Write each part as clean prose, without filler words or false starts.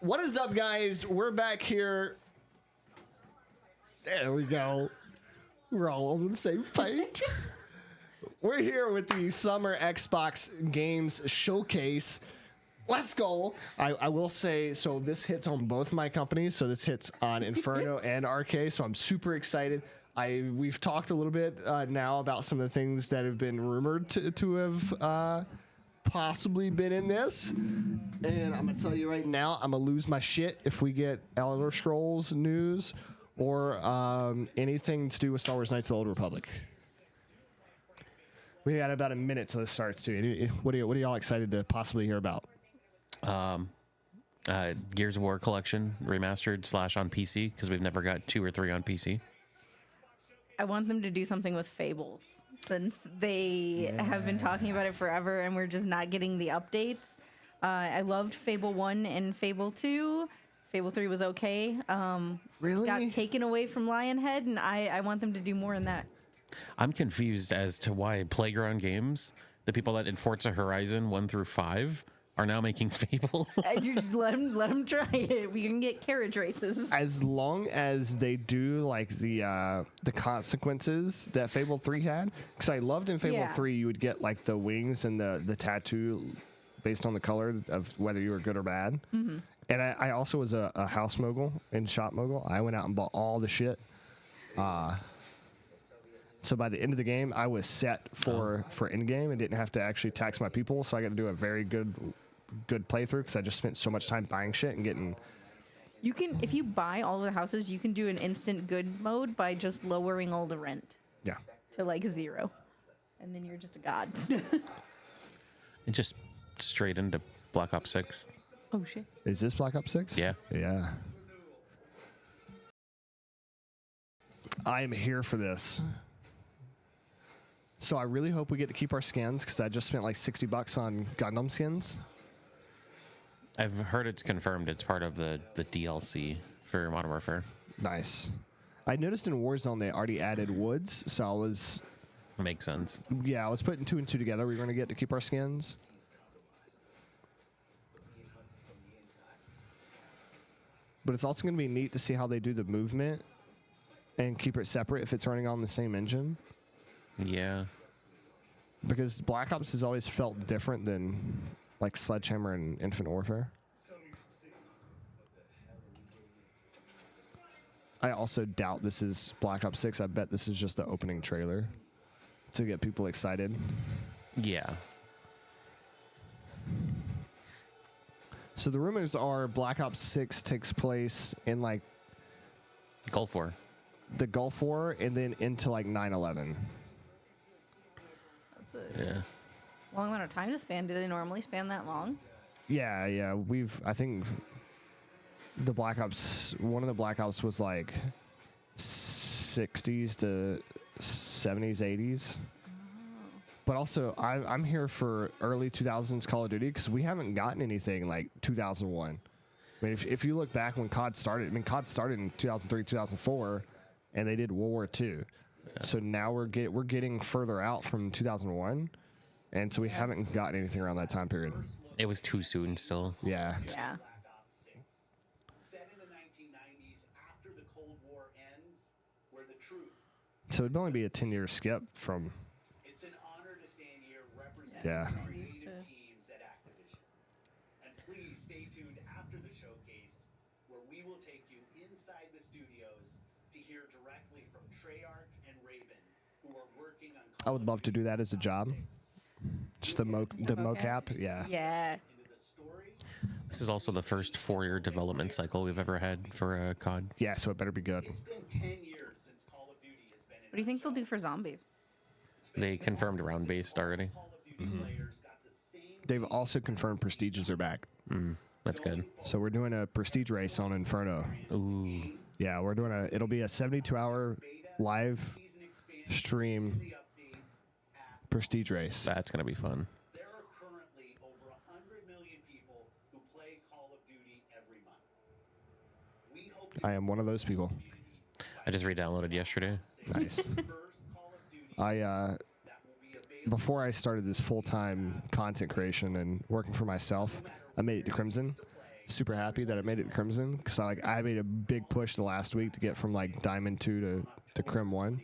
What is up, guys? We're back here. There we go. We're all on the same page. We're here with the Summer Xbox Games Showcase. Let's go. I will say, so this hits on both my companies. So this hits on Inferno and RK. So I'm super excited. We've talked a little bit now about some of the things that have been rumored to have possibly been in this. And I'm going to tell you right now, I'm going to lose my shit if we get Elder Scrolls news or anything to do with Star Wars Knights of the Old Republic. We got about a minute till it starts too. What are y'all excited to possibly hear about? Gears of War Collection remastered / on PC, because we've never got 2 or 3 on PC. I want them to do something with Fables, since they have been talking about it forever and we're just not getting the updates. I loved Fable 1 and Fable 2. Fable 3 was okay. Really? Got taken away from Lionhead, and I want them to do more in that. I'm confused as to why Playground Games, the people that did Forza Horizon 1 through 5, are now making Fable. Just let them try it. We can get carriage races. As long as they do like the consequences that Fable 3 had, because I loved in Fable 3 you would get like the wings and the tattoo based on the color of whether you were good or bad. Mm-hmm. And I also was a house mogul and shop mogul. I went out and bought all the shit. So by the end of the game, I was set for end game and didn't have to actually tax my people. So I got to do a very good playthrough because I just spent so much time buying shit and getting. You can, if you buy all the houses, you can do an instant good mode by just lowering all the rent. Yeah. To like 0, and then you're just a god. And just straight into Black Ops 6. Oh shit! Is this Black Ops 6? Yeah. Yeah. I am here for this. So I really hope we get to keep our skins because I just spent like $60 on Gundam skins. I've heard it's confirmed it's part of the DLC for Modern Warfare. Nice. I noticed in Warzone they already added woods, so I was... Makes sense. Yeah, I was putting 2 and 2 together. We're going to get to keep our skins. But it's also going to be neat to see how they do the movement and keep it separate if it's running on the same engine. Yeah. Because Black Ops has always felt different than like Sledgehammer and Infinite Warfare. I also doubt this is Black Ops 6. I bet this is just the opening trailer to get people excited. Yeah. So the rumors are Black Ops 6 takes place in like Gulf War. The Gulf War and then into like 9/11. That's a long amount of time to span. Do they normally span that long? Yeah. I think the Black Ops, one of the Black Ops was like 60s to 70s, 80s. But also, I'm here for early 2000s Call of Duty because we haven't gotten anything like 2001. I mean, if you look back when COD started, COD started in 2003, 2004, and they did World War II. Yeah. So now we're getting further out from 2001, and so we haven't gotten anything around that time period. It was too soon still. Yeah. Yeah. So it'd only be a 10-year skip from... It's an honor to stand here representing Yeah. our native teams at Activision. And please stay tuned after the showcase, where we will take you inside the studios to hear directly from Treyarch and Raven, who are working on... I would love to do that as a job. Just the mocap, yeah. Yeah. This is also the first 4-year development cycle we've ever had for a COD. Yeah, so it better be good. It's been 10 years since Call of Duty has been in... What do you think they'll do for zombies? They confirmed round-based already. They've also confirmed Prestiges are back. That's good. So we're doing a Prestige race on Inferno. Ooh. Yeah, it'll be a 72-hour live stream Prestige race. That's going to be fun. There are currently over 100 million people who play Call of Duty every month. We hope I am one of those people. I just re-downloaded yesterday. Nice. Before I started this full-time content creation and working for myself, I made it to Crimson. super happy that it made it to Crimson because I made a big push the last week to get from like Diamond 2 to Crim 1,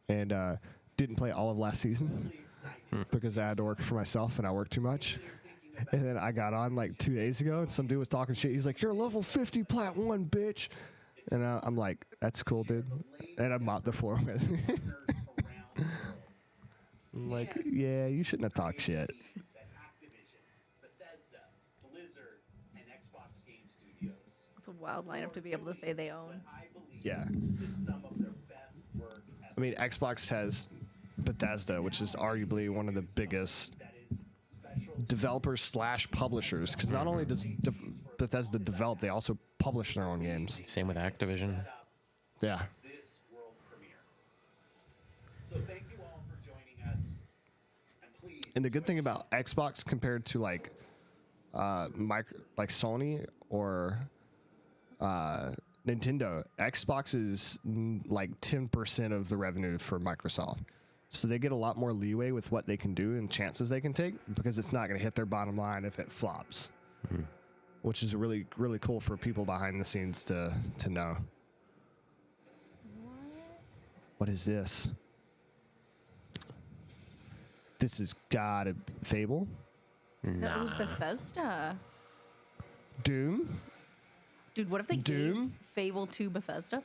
and didn't play all of last season because I had to work for myself and I worked too much. And then I got on like 2 days ago and some dude was talking shit. He's like, "You're level 50 plat 1, bitch." And I'm like, "That's cool, dude." And I mopped the floor with it. I'm like, "Yeah, you shouldn't have talked shit." It's a wild lineup to be able to say they own. Yeah. I mean, Xbox has Bethesda, which is arguably one of the biggest developers slash publishers, because not only does Bethesda develop, they also publish their own games. Same with Activision. Yeah. This world premiere. So thank you all for joining us. And please. And the good thing about Xbox compared to like Sony or Nintendo, Xbox is like 10% of the revenue for Microsoft. So they get a lot more leeway with what they can do and chances they can take because it's not going to hit their bottom line if it flops, which is really, really cool for people behind the scenes to know. What is this? This is God of Fable? No, it was Bethesda. Doom? Dude, what if they Doom? gave Fable to Bethesda?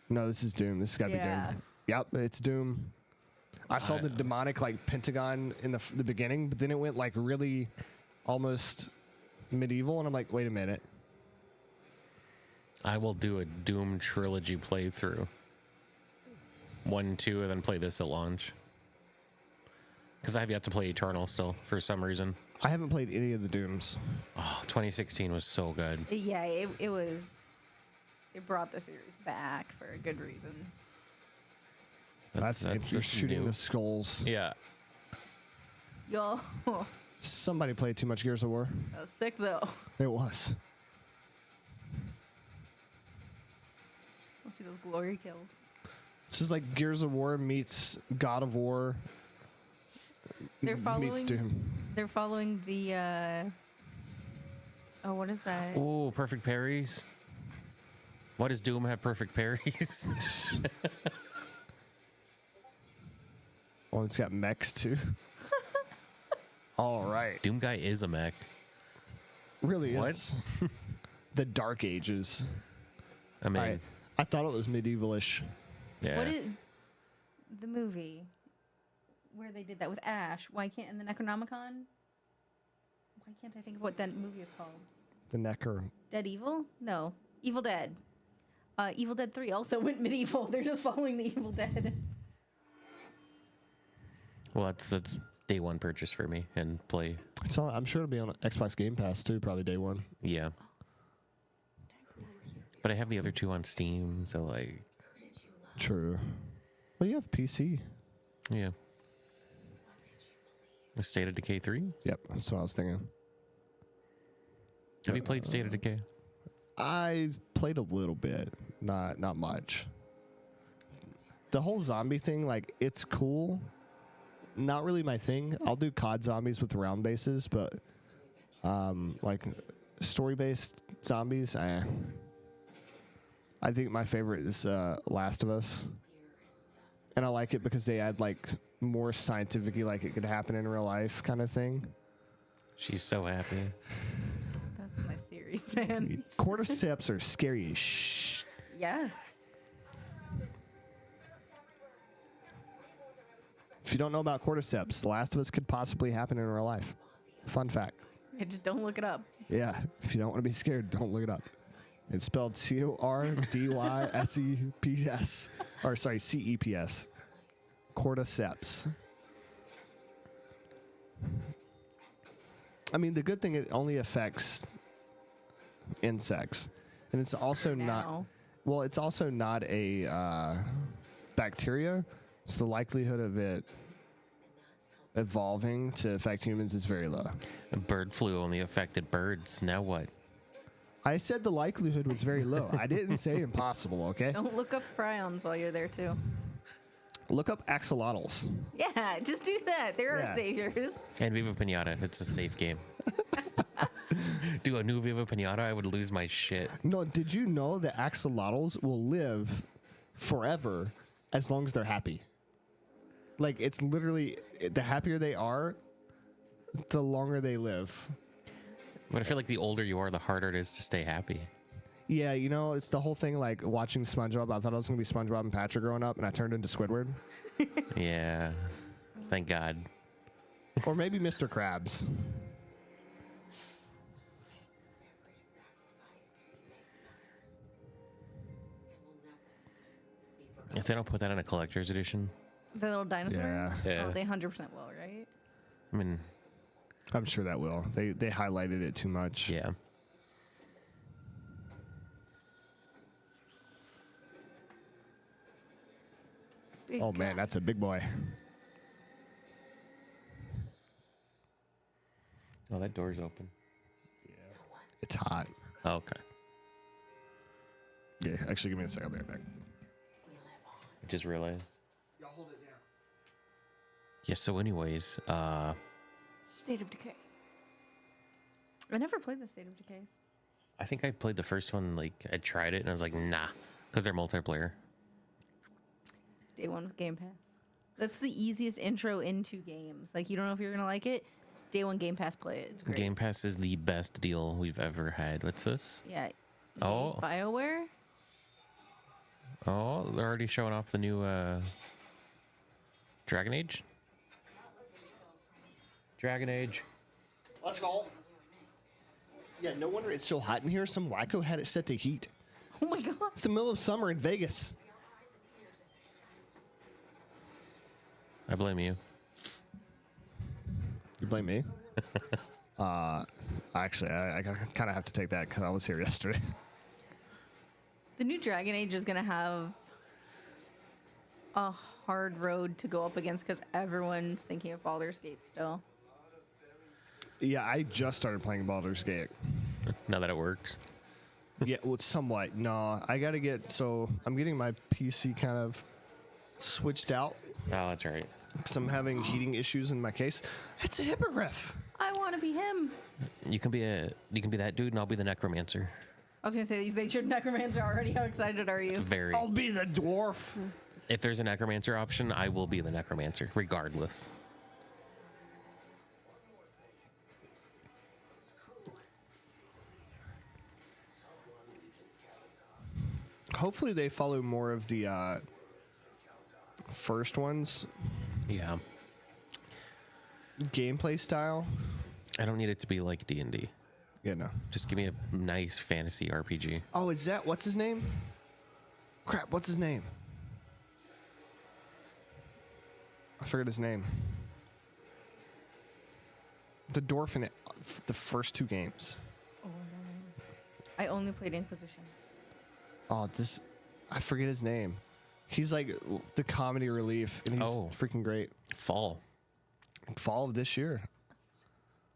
No, this is Doom. This has got to Yeah. be Doom. Yep, it's Doom. I saw the demonic like pentagon in the beginning, but then it went like really almost medieval, and I'm like, wait a minute. I will do a Doom trilogy playthrough. 1, 2, and then play this at launch. Because I have yet to play Eternal still, for some reason. I haven't played any of the Dooms. Oh, 2016 was so good. Yeah, it was. It brought the series back for a good reason. That's they're shooting new. the skulls. Yeah. Yo, that Somebody played too much Gears of War. was sick though. It was. Let's see those glory kills. This is like Gears of War meets God of War They're meets following. Doom. They're following the. Oh, what is that? Oh, perfect parries. Why does Doom have perfect parries? Oh, it's got mechs too. All right. Doom guy is a mech. Really What? is. The Dark Ages. I mean, I thought it was medievalish. yeah. What is the movie where they did that with Ash? Why can't in the Necronomicon? Why can't I think of what that movie is called? The Necker. Dead Evil? No, Evil Dead. Evil Dead 3 also went medieval. They're just following the Evil Dead. Well, that's day one purchase for me and play. So I'm sure it'll be on Xbox Game Pass too, probably day one. Yeah. But I have the other two on Steam, so like, True. Well, you have PC. yeah. A State of Decay 3? Yep, that's what I was thinking. Have you played State of Decay? I played a little bit, not much. The whole zombie thing, like, it's cool. Not really my thing. I'll do COD zombies with round bases, but like story-based zombies, I think my favorite is Last of Us, and I like it because they add like more scientific-y, like it could happen in real life kind of thing. She's so happy. That's my series, man. Cordyceps are scary as shh. Yeah. If you don't know about cordyceps, The Last of Us could possibly happen in real life. Fun fact. Yeah, just don't look it up. Yeah, if you don't want to be scared, don't look it up. It's spelled Cordyceps. Or sorry, CEPS. Cordyceps. I mean, the good thing, it only affects insects. And it's also not... Now. Well, it's also not a bacteria. So the likelihood of it evolving to affect humans is very low. Bird flu only affected birds. Now what? I said the likelihood was very low. I didn't say impossible, okay? Don't look up prions while you're there, too. Look up axolotls. Yeah, just do that. They're Yeah. our saviors. And Viva Pinata. It's a safe game. Do a new Viva Pinata, I would lose my shit. No, did you know that axolotls will live forever as long as they're happy? Like, it's literally, the happier they are, the longer they live. But I feel like the older you are, the harder it is to stay happy. Yeah, you know, it's the whole thing like watching SpongeBob. I thought I was going to be SpongeBob and Patrick growing up, and I turned into Squidward. Yeah. Thank God. Or maybe Mr. Krabs. If they don't put that in a collector's edition, The little dinosaur. Yeah. Yeah. Oh, they 100% will, right? I mean, I'm sure that will. They highlighted it too much. yeah. Big Oh, man, guy. that's a big boy. Oh, that door's open. It's hot. Oh, okay. Yeah, actually, give me a second. I'll be right back. I just realized. Y'all hold it down. Yeah, so anyways, State of Decay. I never played the State of Decay. I think I played the first one, like, I tried it, and I was like, nah, because they're multiplayer. Day one with Game Pass. That's the easiest intro into games. Like, you don't know if you're going to like it. Day one Game Pass, play it. It's great. Game Pass is the best deal we've ever had. What's this? Yeah. Oh. BioWare? Oh, they're already showing off the new Dragon Age? Dragon Age. Let's go. Yeah, no wonder it's so hot in here. Some wacko had it set to heat. Oh my god. It's the middle of summer in Vegas. I blame you. You blame me? Actually, I kind of have to take that because I was here yesterday. The new Dragon Age is going to have a hard road to go up against because everyone's thinking of Baldur's Gate still. Yeah, I just started playing Baldur's Gate. Now that it works. Yeah, well, somewhat. No, I got to get, so I'm getting my PC kind of switched out Oh, that's right. because I'm having heating issues in my case. It's a hippogriff. I want to be him. You can be that dude, and I'll be the necromancer. I was going to say, they showed Necromancer already. How excited are you? Very. I'll be the dwarf. If there's a necromancer option, I will be the necromancer, regardless. Hopefully they follow more of the first one's Yeah. gameplay style. I don't need it to be like D&D. Yeah, no. Just give me a nice fantasy RPG. Oh, is that, what's his name? Crap, what's his name? I forget his name. The dwarf in it, the first two games. I only played Inquisition. Oh, I forget his name. He's like the comedy relief, and he's freaking great. Fall. Fall of this year.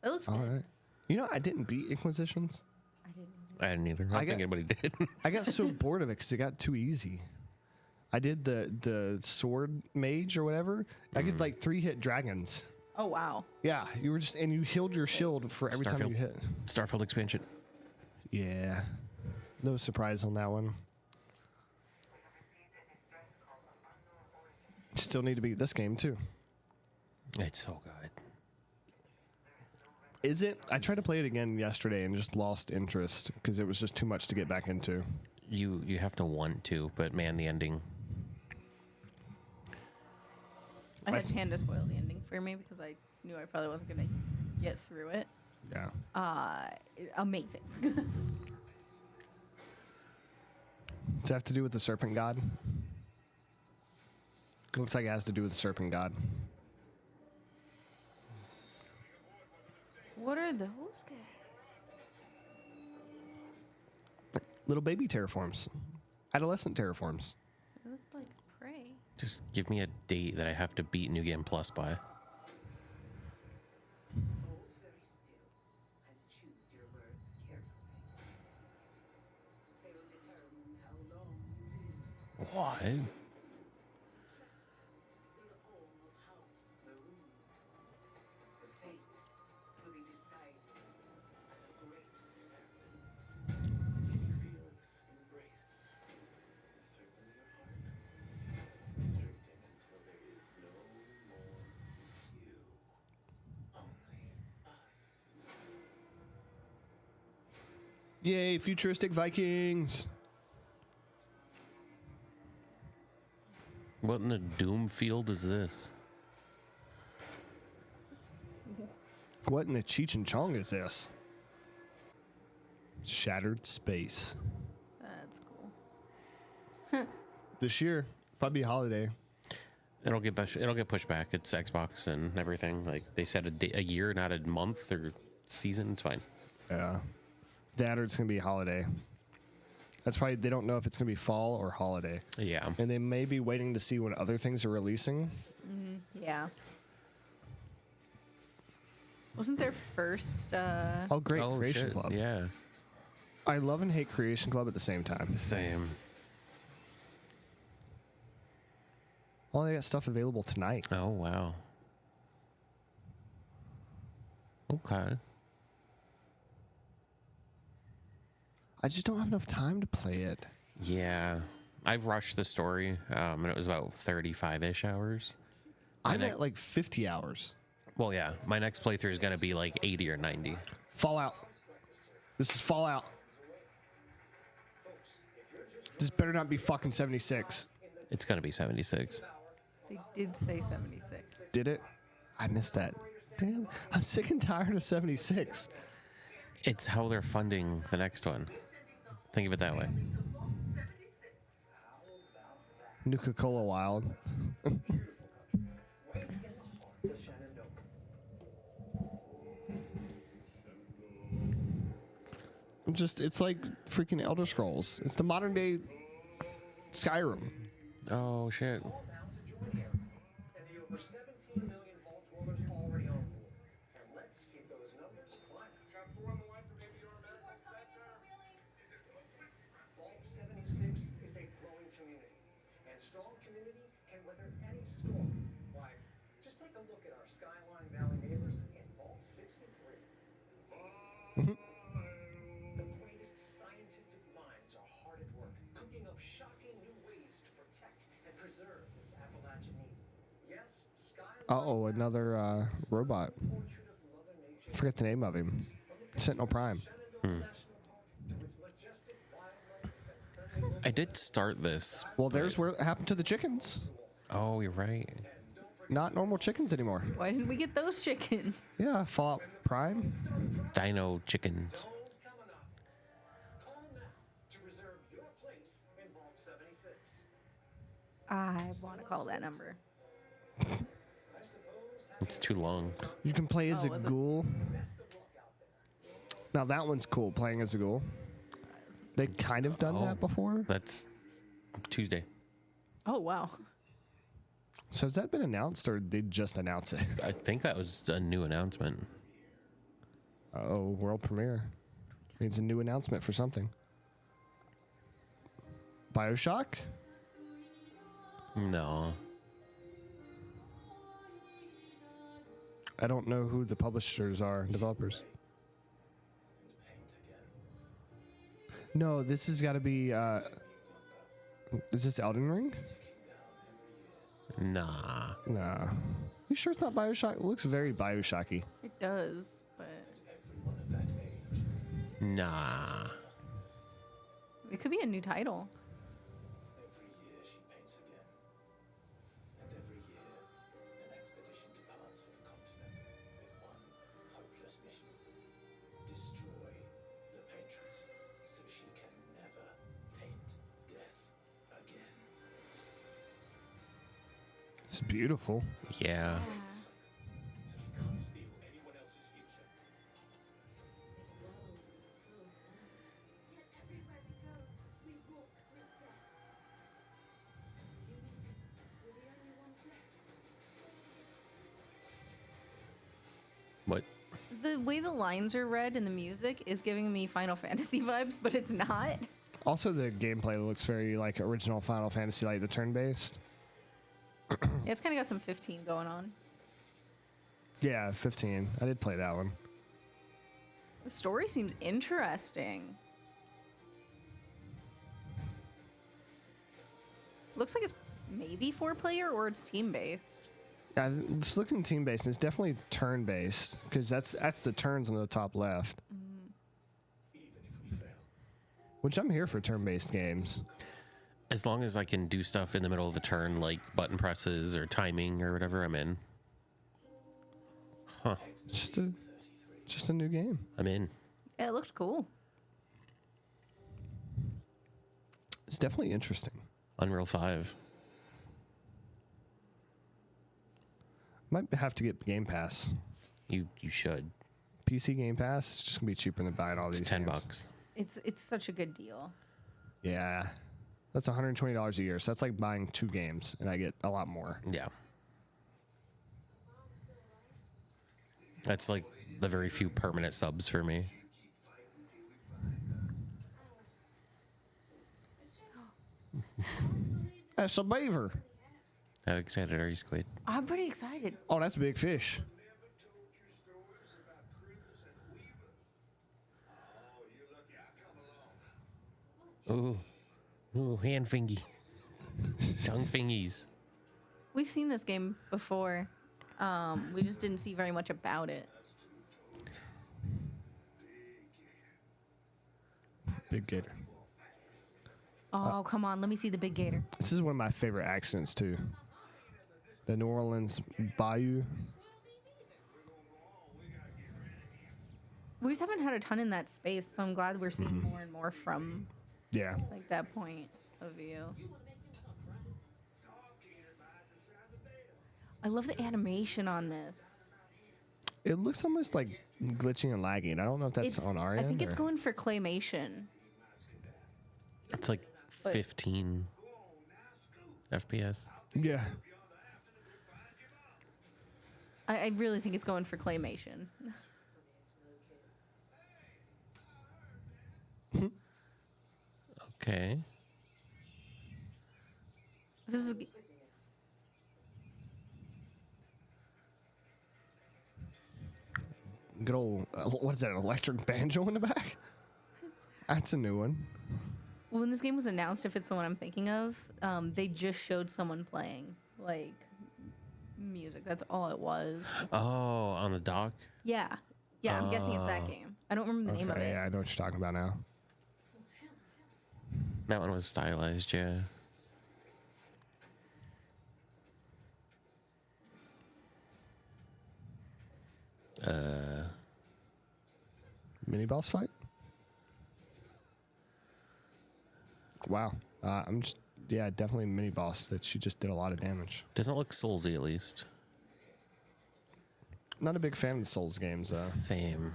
It looks All good. right. You know, I didn't beat Inquisitions. I didn't. I didn't either. I don't think anybody did. I got so bored of it because it got too easy. I did the sword mage or whatever. I could like 3-hit dragons. Oh, wow. Yeah, you were just, and you healed your shield for every time you hit. Starfield expansion. Yeah. No surprise on that one. Still need to beat this game too. It's so good. Is it? I tried to play it again yesterday and just lost interest because it was just too much to get back into. You have to want to, but man, the ending. I had Panda spoil the ending for me because I knew I probably wasn't going to get through it. Yeah. Amazing. Does it have to do with the serpent god? It looks like it has to do with the serpent god. What are those guys? Little baby terraforms. Adolescent terraforms. They look like prey. Just give me a date that I have to beat New Game Plus by. Hold very still and choose your words carefully. They will determine how long you live. What? In the home of House Maroon, the fate will be decided by the great Yay, futuristic Vikings. What in the doom field is this? What in the Cheech and Chong is this? Shattered Space. That's cool. This year, probably holiday. It'll get pushed back. It's Xbox and everything. Like they said, a year, not a month or season. It's fine. Yeah. Dad, it's going to be holiday. That's why they don't know if it's going to be fall or holiday. Yeah. And they may be waiting to see when other things are releasing. Yeah. Wasn't their first? Oh, great. Oh Creation shit. Club. Yeah. I love and hate Creation Club at the same time. Same. Well, they got stuff available tonight. Oh wow. Okay. I just don't have enough time to play it. Yeah. I've rushed the story, and it was about 35-ish hours. I'm at like 50 hours. Well, yeah. My next playthrough is going to be like 80 or 90. Fallout. This is Fallout. This better not be fucking 76. It's going to be 76. They did say 76. Did it? I missed that. Damn. I'm sick and tired of 76. It's how they're funding the next one. Think of it that way. Nuka-Cola Wild. It's like freaking Elder Scrolls. It's the modern day Skyrim. Oh, shit. And the over 17 million vault dwellers already on board. And let's keep those numbers climbing. Vault 76 is a growing community. And strong community can weather any storm. Why, just take a look at our Skyline Valley neighbors in Vault 63. The greatest scientific minds are hard at work, cooking up shocking new ways to protect and preserve this Appalachian need. Yes, Skyline Uh-oh, another robot. portrait of Mother Nature. Forget the name of him. Sentinel Prime. National Park to its majestic wildlife and friendly I did start this. Well, there's where it happened to the chickens. Oh, you're right. Not normal chickens anymore. Why didn't we get those chickens? Yeah, Fallout Prime. Dino chickens. coming up. Call now to reserve your place in Vault 76. I want to call that number. I suppose It's too long. You can play as a was it? ghoul. Now that one's cool, playing as a ghoul. They kind of done that before. That's Tuesday. Oh wow. So has that been announced or did they just announce it? I think that was a new announcement. Oh, world premiere. It's a new announcement for something. BioShock? No. I don't know who the publishers are, developers. No, this has got to be. Is this Elden Ring? Nah. Nah. You sure it's not BioShock? It looks very BioShocky. It does, but Nah. it could be a new title. Every year she paints again. And every year, an expedition departs for the continent with one hopeless mission. Destroy the paintress so she can never paint death again. It's beautiful. Yeah. So she can't steal anyone else's future. This world is full of wonders. Yet everywhere we go, we walk with death. You we're the only ones left. What? The way the lines are read in the music is giving me Final Fantasy vibes, but it's not. Also, the gameplay looks very like original Final Fantasy, like the turn-based. Yeah, it's kind of got some 15 going on. Yeah, 15. I did play that one. The story seems interesting. Looks like it's maybe 4-player or it's team-based. Yeah, it's looking team-based. And it's definitely turn-based because that's the turns on the top left. Even if we fail, Which I'm here for turn-based games. As long as I can do stuff in the middle of a turn, like button presses or timing or whatever, I'm in. Huh. It's just a new game. I'm in. Yeah, it looked cool. It's definitely interesting. Unreal 5. Might have to get Game Pass. You should. PC Game Pass. It's just gonna be cheaper than buying all It's these. $10. games. It's such a good deal. Yeah, that's $120 a year. So that's like buying 2 games, and I get a lot more. Yeah. That's like the very few permanent subs for me. That's a beaver. How excited are you, Squid? I'm pretty excited. Oh, that's a big fish. Ooh. Ooh, hand fingy. Tongue fingies. We've seen this game before. We just didn't see very much about it. Big gator. Oh, come on. Let me see the big gator. This is one of my favorite accents too. The New Orleans Bayou. We just haven't had a ton in that space, so I'm glad we're seeing more and more from Yeah. like that point of view. I love the animation on this. It looks almost like glitching and lagging. I don't know if that's on our I end. think it's or- going for claymation. It's like 15 FPS. Yeah. I really think it's going for claymation. Okay. This is Good old, what's that, an electric banjo in the back? That's a new one. when this game was announced, if it's the one I'm thinking of, they just showed someone playing like music. That's all it was. Oh, on the dock? Yeah, yeah. I'm guessing it's that game. I don't remember the name of Okay, it. yeah, I know what you're talking about now. That one was stylized, yeah. Mini boss fight? Wow. I'm just, yeah, definitely a mini boss that she just did a lot of damage. Doesn't look Soulsy, at least. Not a big fan of the Souls games, though. Same.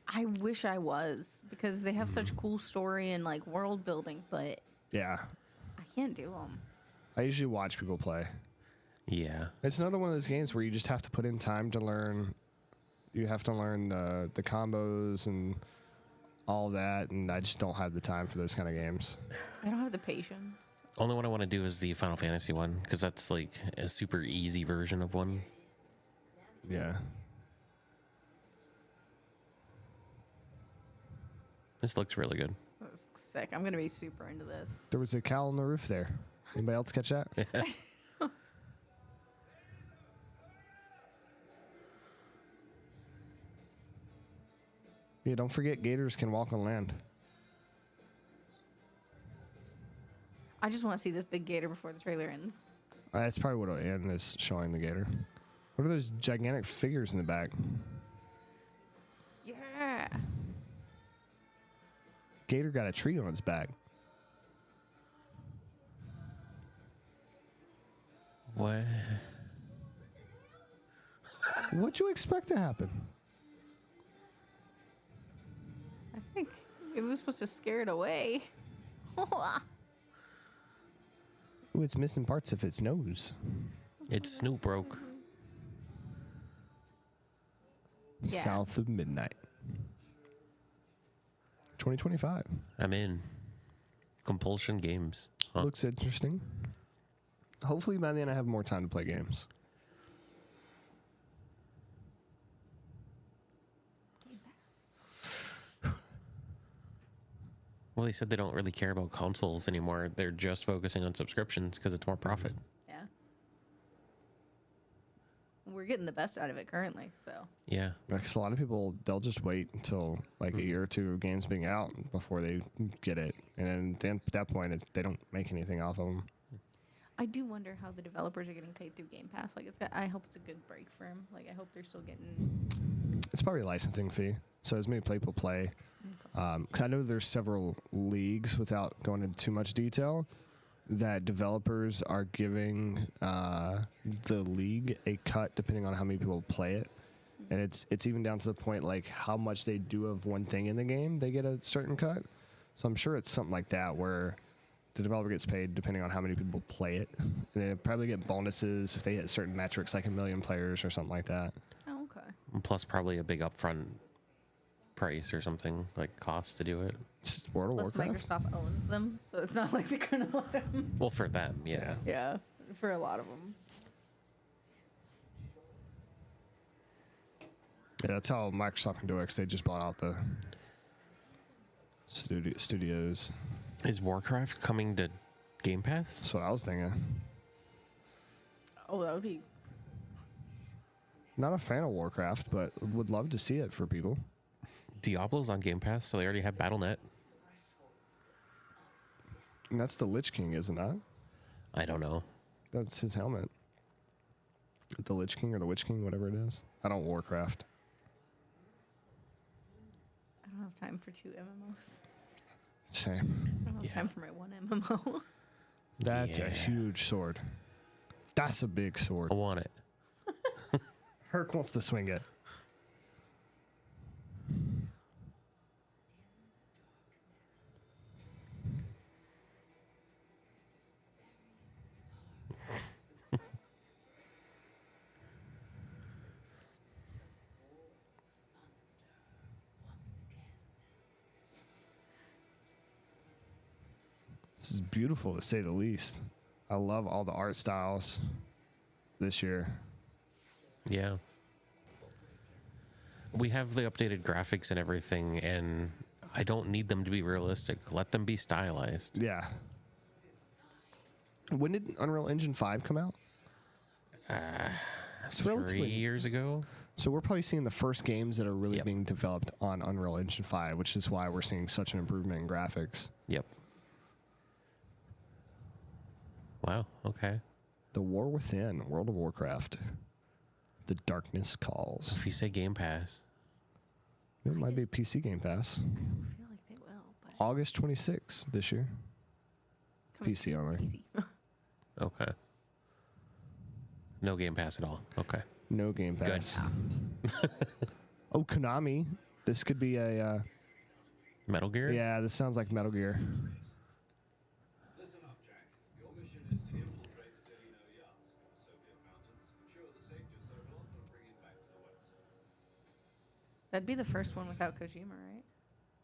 I wish I was because they have such cool story and like world building, but Yeah. I can't do them. I usually watch people play. Yeah. It's another one of those games where you just have to put in time to learn. You have to learn the combos and all that, and I just don't have the time for those kind of games. I don't have the patience. Only one I want to do is the Final Fantasy one, because that's like a super easy version of one. Yeah. This looks really good. That's sick. I'm gonna be super into this. There was a cow on the roof there. Anybody else catch that? Yeah, don't forget gators can walk on land. I just want to see this big gator before the trailer ends. That's probably what it'll end, is showing the gator. What are those gigantic figures in the back? Yeah. Gator got a tree on its back. What? What'd you expect to happen? I think it was supposed to scare it away. Ooh, it's missing parts of its nose. It's Snoop broke. Yeah. South of midnight. 2025. I'm in. Compulsion Games. Huh. Looks interesting. Hopefully by then I have more time to play games. Well, they said they don't really care about consoles anymore. They're just focusing on subscriptions because it's more profit. Yeah. we're getting the best out of it currently. So Yeah. Because a lot of people, they'll just wait until like a year or two of games being out before they get it, and then at that point, they don't make anything off of them. I do wonder how the developers are getting paid through Game Pass. Like, I hope it's a good break for them. Like, I hope they're still getting. It's probably a licensing fee. So as many people play, because I know there's several leagues, without going into too much detail, that developers are giving the league a cut depending on how many people play it. And it's even down to the point like how much they do of one thing in the game, they get a certain cut. So I'm sure it's something like that where the developer gets paid depending on how many people play it. And they probably get bonuses if they hit certain metrics like 1 million players or something like that. Oh, okay. Plus probably a big upfront price or something, like cost to do it. It's just World of Plus, Warcraft. Microsoft owns them, so it's not like they're gonna let them. Well, for them, yeah. Yeah, for a lot of them. Yeah, that's how Microsoft can do it, 'cause they just bought out the studios. Is Warcraft coming to Game Pass? That's what I was thinking. Oh, that would be. Not a fan of Warcraft, but would love to see it for people. Diablo's on Game Pass, so they already have Battle.net. And that's the Lich King, isn't that? I don't know. That's his helmet. The Lich King or the Witch King, whatever it is. I don't Warcraft. I don't have time for 2 MMOs. Same. I don't have Yeah. time for my 1 MMO. That's a Yeah. huge sword. That's a big sword. I want it. Herc wants to swing it. This is beautiful to say the least. I love all the art styles this year. Yeah. We have the updated graphics and everything, and I don't need them to be realistic. Let them be stylized. Yeah. When did Unreal Engine 5 come out? It's 3 relatively- years ago. So we're probably seeing the first games that are really Yep. being developed on Unreal Engine 5, which is why we're seeing such an improvement in graphics. Yep. Wow. Okay. The War Within, World of Warcraft. The Darkness Calls. If you say Game Pass, It might be PC Game Pass. I feel like they will, but August 26th this year. coming PC to only. PC. okay. No Game Pass at all. Okay. No Game Good. Pass. Oh, Konami. This could be a... Metal Gear? yeah, this sounds like Metal Gear. Listen up, Jack. Your mission is to infiltrate Serino Yas in the Soviet mountains, ensure the safety of Sokolov, and bring it back to the West. That'd be the first one without Kojima, right?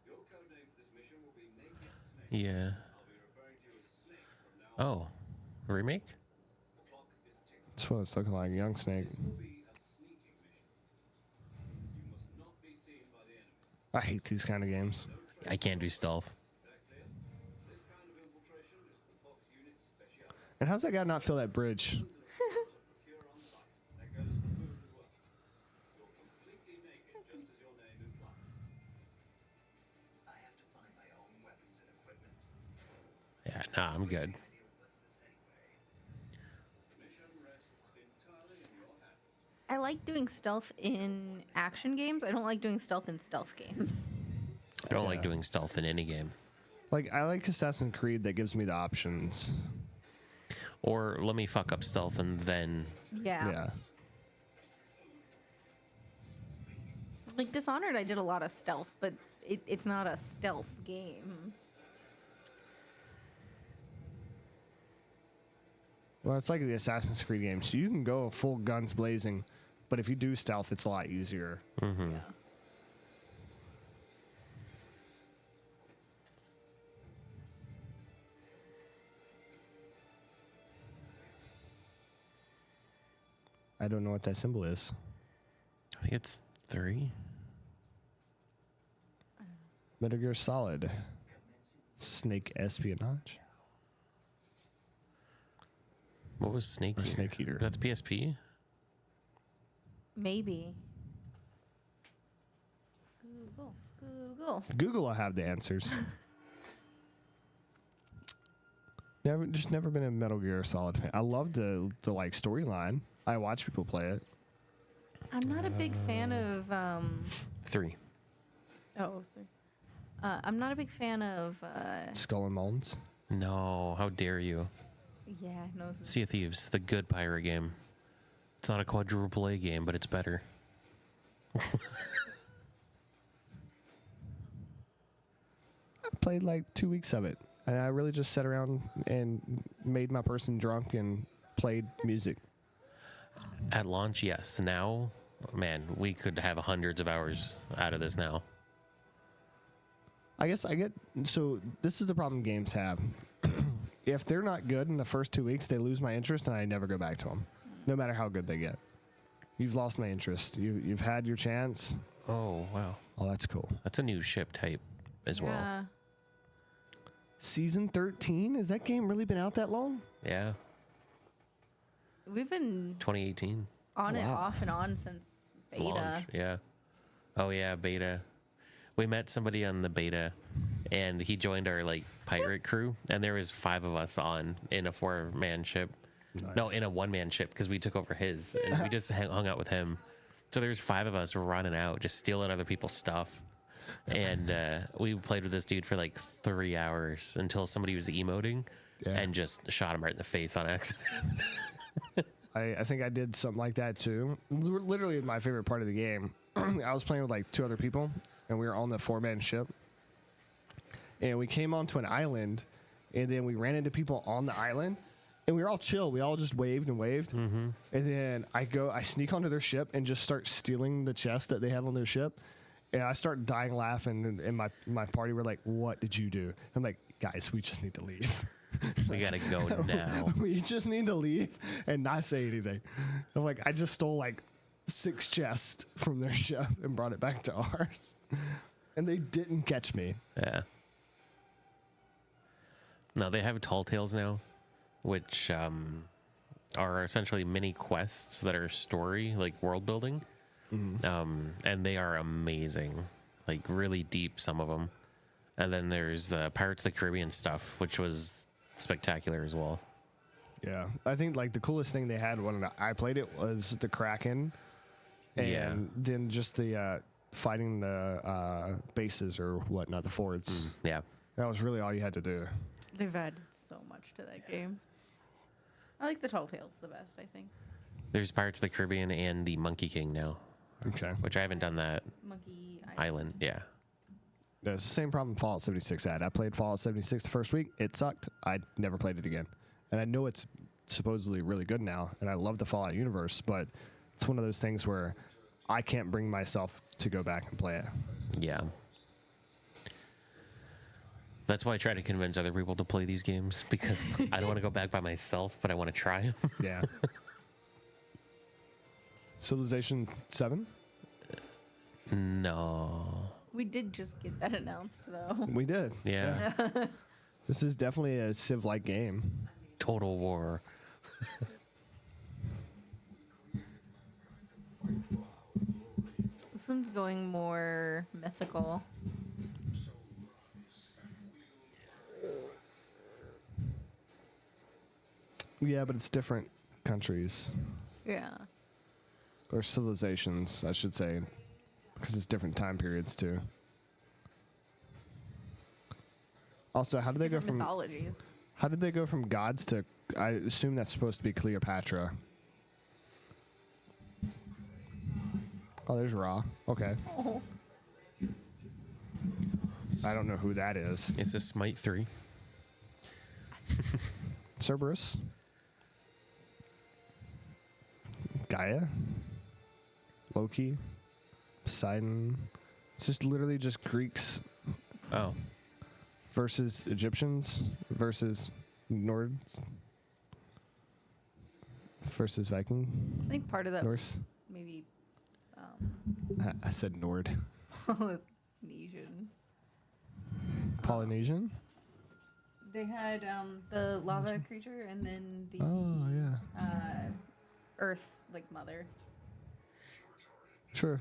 Your code name for this mission will be Naked Snake. Yeah. I'll be referring to you as Snake from now on. Oh. Remake? The clock is ticking. That's what it's looking like. Young Snake. This will be a sneaking mission. You must not be seen by the enemy. I hate these kind of games. I can't do stealth. Is that clear? This kind of infiltration is the Fox unit's specialty. And how's that guy not feel that bridge? Procure on site. That goes for food as well. You're completely naked, just as your name implies. I have to find my own weapons and equipment. Yeah, nah, I'm good. Mission rests entirely in your hands. I like doing stealth in action games. I don't like doing stealth in stealth games. I don't like Yeah. doing stealth in any game. Like, I like Assassin's Creed that gives me the options. Or let me fuck up stealth and then Yeah. Like Dishonored, I did a lot of stealth, but it's not a stealth game. Well, it's like the Assassin's Creed games. You can go full guns blazing, but if you do stealth, it's a lot easier. Yeah. I don't know what that symbol is. I think it's 3. Metal Gear Solid. Snake Espionage. What was Snake Or Eater? Snake Eater. That's PSP? Maybe. Google. Google will have the answers. Never been a Metal Gear Solid fan. I love the like storyline. I watch people play it. I'm not a big fan of 3. Oh, sorry. I'm not a big fan of Skull and Bones. No, how dare you? yeah, no. This is, Sea of Thieves, the good pirate game. It's not a quadruple A game, but it's better. I played like 2 weeks of it, and I really just sat around and made my person drunk and played music. At launch, yes. Now, man, we could have hundreds of hours out of this now. I guess I get so this is the problem games have. If they're not good in the first 2 weeks, they lose my interest, and I never go back to them, no matter how good they get. You've lost my interest. You've had your chance. Oh, wow. Oh, that's cool. That's a new ship type as well. yeah. Season 13? Has that game really been out that long? Yeah. We've been 2018. on and Wow. off and on since beta. Launch. Yeah. Oh, yeah, beta. We met somebody on the beta, and he joined our like pirate crew, and there was 5 of us on in a 4-man ship. No, in a 1-man ship, because we took over his, and we just hung out with him. So there's 5 of us running out, just stealing other people's stuff. And we played with this dude for like 3 hours until somebody was emoting and just shot him right in the face on accident. I think I did something like that too. Literally my favorite part of the game. I was playing with like 2 other people, and we were on the 4-man ship. And we came onto an island, and then we ran into people on the island, and we were all chill. We all just waved and waved. Mm-hmm. And then I sneak onto their ship and just start stealing the chest that they have on their ship. And I start dying laughing, and my party were like, "What did you do?" I'm like, "Guys, we just need to leave. We gotta go now. We just need to leave and not say anything." I'm like, I just stole like 6 chests from their ship and brought it back to ours, and they didn't catch me. Yeah. No, they have Tall Tales now, which are essentially mini quests that are story, like world building. And they are amazing, like really deep, some of them. And then there's the Pirates of the Caribbean stuff, which was spectacular as well. Yeah, I think like the coolest thing they had when I played it was the Kraken, and then just the fighting the bases or whatnot, the forts. Yeah. That was really all you had to do. They've added so much to that game. I like the Tall Tales the best, I think. There's Pirates of the Caribbean and the Monkey King now, Okay. which I haven't done that Monkey island. Yeah. Yeah, it's the same problem Fallout 76 had. I played Fallout 76 the first week. It sucked. I never played it again. And I know it's supposedly really good now, and I love the Fallout universe, but it's one of those things where I can't bring myself to go back and play it. Yeah. That's why I try to convince other people to play these games, because I don't want to go back by myself, but I want to try them. Yeah. Civilization 7? No. We did just get that announced, though. We did. Yeah. This is definitely a Civ-like game. Total War. This one's going more mythical. Yeah, but it's different countries. Yeah. Or civilizations, I should say. Because it's different time periods, too. Also, how did they go Different from... mythologies. How did they go from gods to... I assume that's supposed to be Cleopatra. Oh, there's Ra. Okay. Oh. I don't know who that is. It's a Smite 3. Cerberus. Gaia. Loki. Poseidon. It's just literally just Greeks Oh. versus Egyptians versus Nords versus Viking. I think part of that was Norse. maybe I said Nord. Polynesian. Polynesian? They had the lava creature and then the Oh, yeah. Earth, like mother. Sure.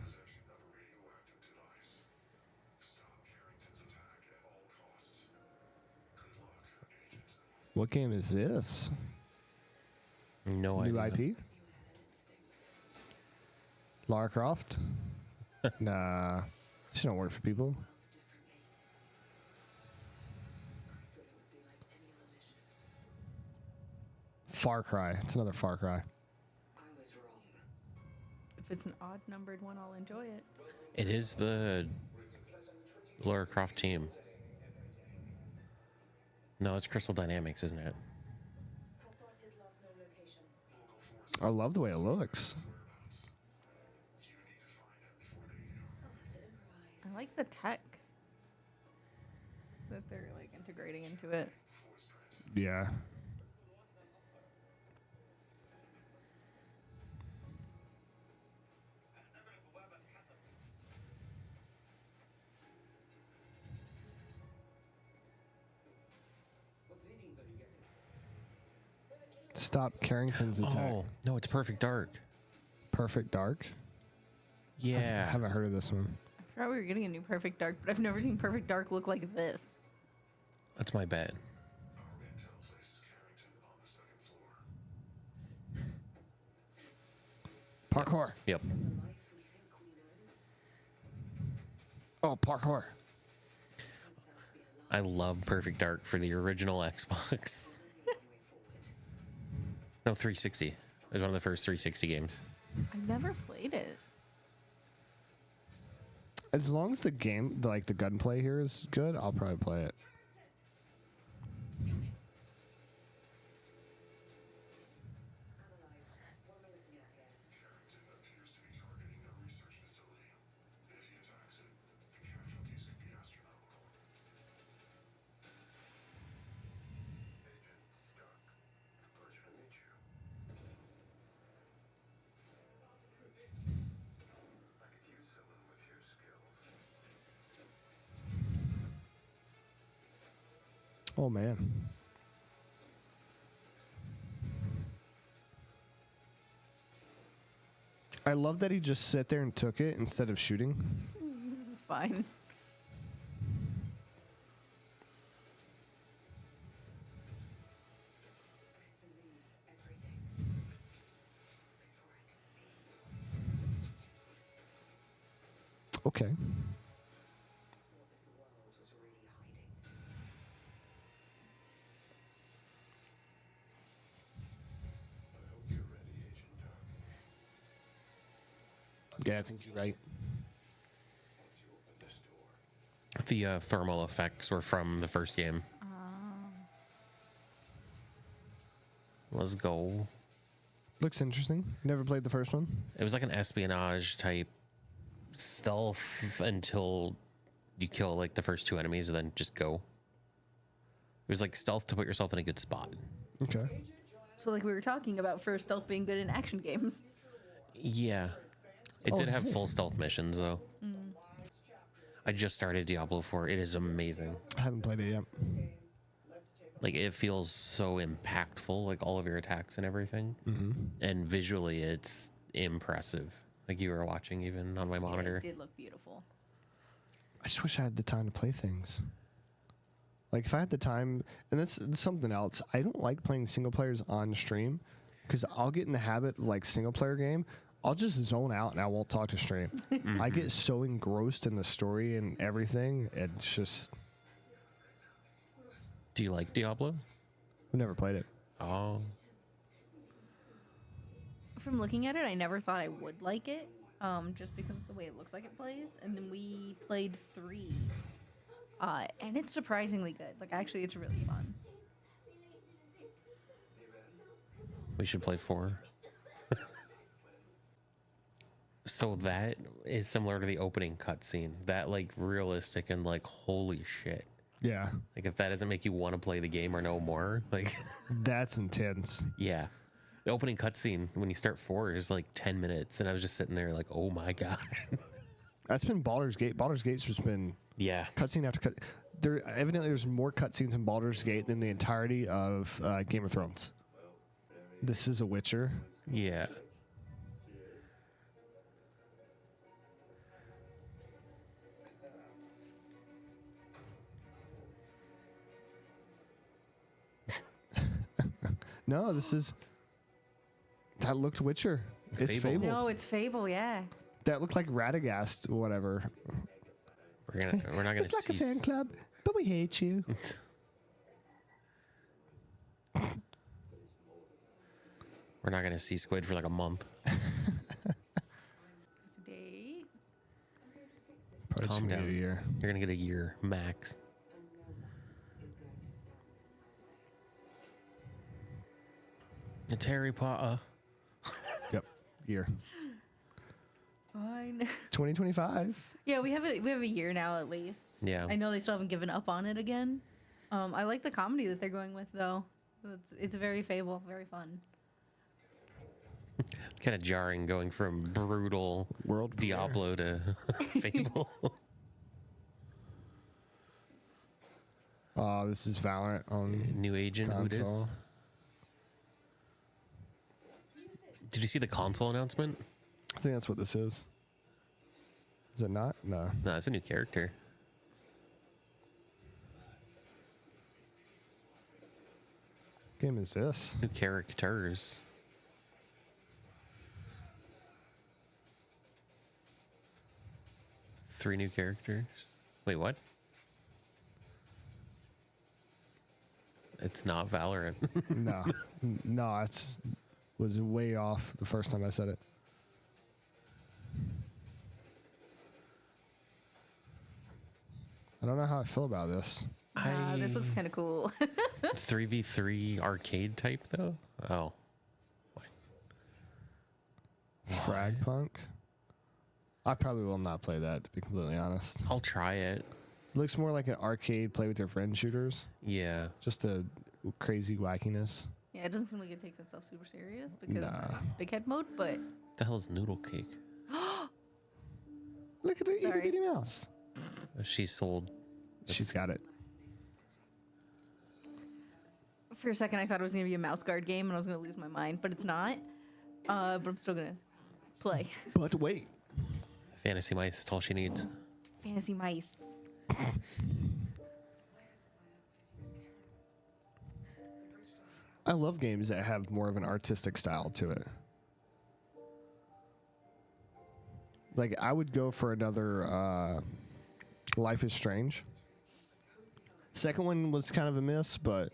What game is this? No New idea. IP? Lara Croft? Nah. She don't work for people. Far Cry. It's another Far Cry. If it's an odd numbered one, I'll enjoy it. It is the Lara Croft team. No, it's Crystal Dynamics, isn't it? Authorities last known location. I love the way it looks. I like the tech that they're like integrating into it. Yeah. Stop Carrington's attack. Oh, no, it's Perfect Dark. Perfect Dark? I Yeah. haven't heard of this one. I forgot we were getting a new Perfect Dark, but I've never seen Perfect Dark look like this. That's my bad. Parkour. Yep. Oh, parkour. I love Perfect Dark for the original Xbox. No, 360. It was one of the first 360 games. I never played it. As long as the game, like the gunplay here is good, I'll probably play it. Oh man. I love that he just sat there and took it instead of shooting. This is fine. Okay. Yeah, I think you're right. The thermal effects were from the first game. Let's go. Looks interesting. Never played the first one. It was like an espionage type stealth until you kill like the first two enemies and then just go. It was like stealth to put yourself in a good spot. Okay. So like we were talking about for stealth being good in action games. Yeah. It Oh, did have hey. full stealth missions though. I just started Diablo 4. It is amazing. I haven't played it yet. Like it feels so impactful, like all of your attacks and everything. Mm-hmm. And visually it's impressive. Like you were watching even on my monitor. It did look beautiful. I just wish I had the time to play things. Like if I had the time, and that's something else. I don't like playing single players on stream because I'll get in the habit of like single player game. I'll just zone out and I won't talk to stream. I get so engrossed in the story and everything. It's just Do you like Diablo? I've never played it. Oh. From looking at it, I never thought I would like it, just because of the way it looks like it plays. And then we played 3, and it's surprisingly good. Like actually, it's really fun. We should play 4. So that is similar to the opening cutscene. That like realistic and like holy shit. Yeah, Like if that doesn't make you want to play the game or know more, like that's intense. yeah. The opening cutscene when you start 4 is like 10 minutes, and I was just sitting there like, oh my god. That's been Baldur's Gate. Baldur's Gate's just been Yeah. cutscene after cut. There evidently there's more cutscenes in Baldur's Gate than the entirety of Game of Thrones. This is a Witcher. Yeah. No, that looked Witcher. It's Fable. Fable. No, it's Fable. Yeah. That looked like Radagast or whatever. We're not gonna It's like a see. fan club, but we hate you. We're not gonna see Squid for like a month. Date. Probably Calm should be down. a year. You're gonna get a year max. It's Harry Potter. Yep, year. Fine. 2025. Yeah, we have a year now at least. Yeah. I know they still haven't given up on it again. I like the comedy that they're going with though. It's very Fable, very fun. Kind of jarring going from brutal World Diablo to Fable. This is Valorant on New agent, who dis? console. Did you see the console announcement? I think that's what this is. Is it not? No. No, it's a new character. Game is this? New characters. Three new characters. Wait, what? It's not Valorant. No. No, it's was way off the first time I said it. I don't know how I feel about this. This looks kind of cool. 3v3 arcade type though? Oh. Frag Punk. I probably will not play that, to be completely honest. I'll try it. Looks more like an arcade play with your friend shooters. Yeah. Just a crazy wackiness. Yeah, it doesn't seem like it takes itself super serious because Nah. big head mode, but The hell is noodle cake? Look at the itty Sorry. bitty mouse. She sold. She's got it. for a second I thought it was gonna be a mouse guard game and I was gonna lose my mind, but it's not. But I'm still gonna play. But wait. Fantasy mice. That's all she needs. Fantasy mice. I love games that have more of an artistic style to it. Like, I would go for another Life is Strange. Second one was kind of a miss, but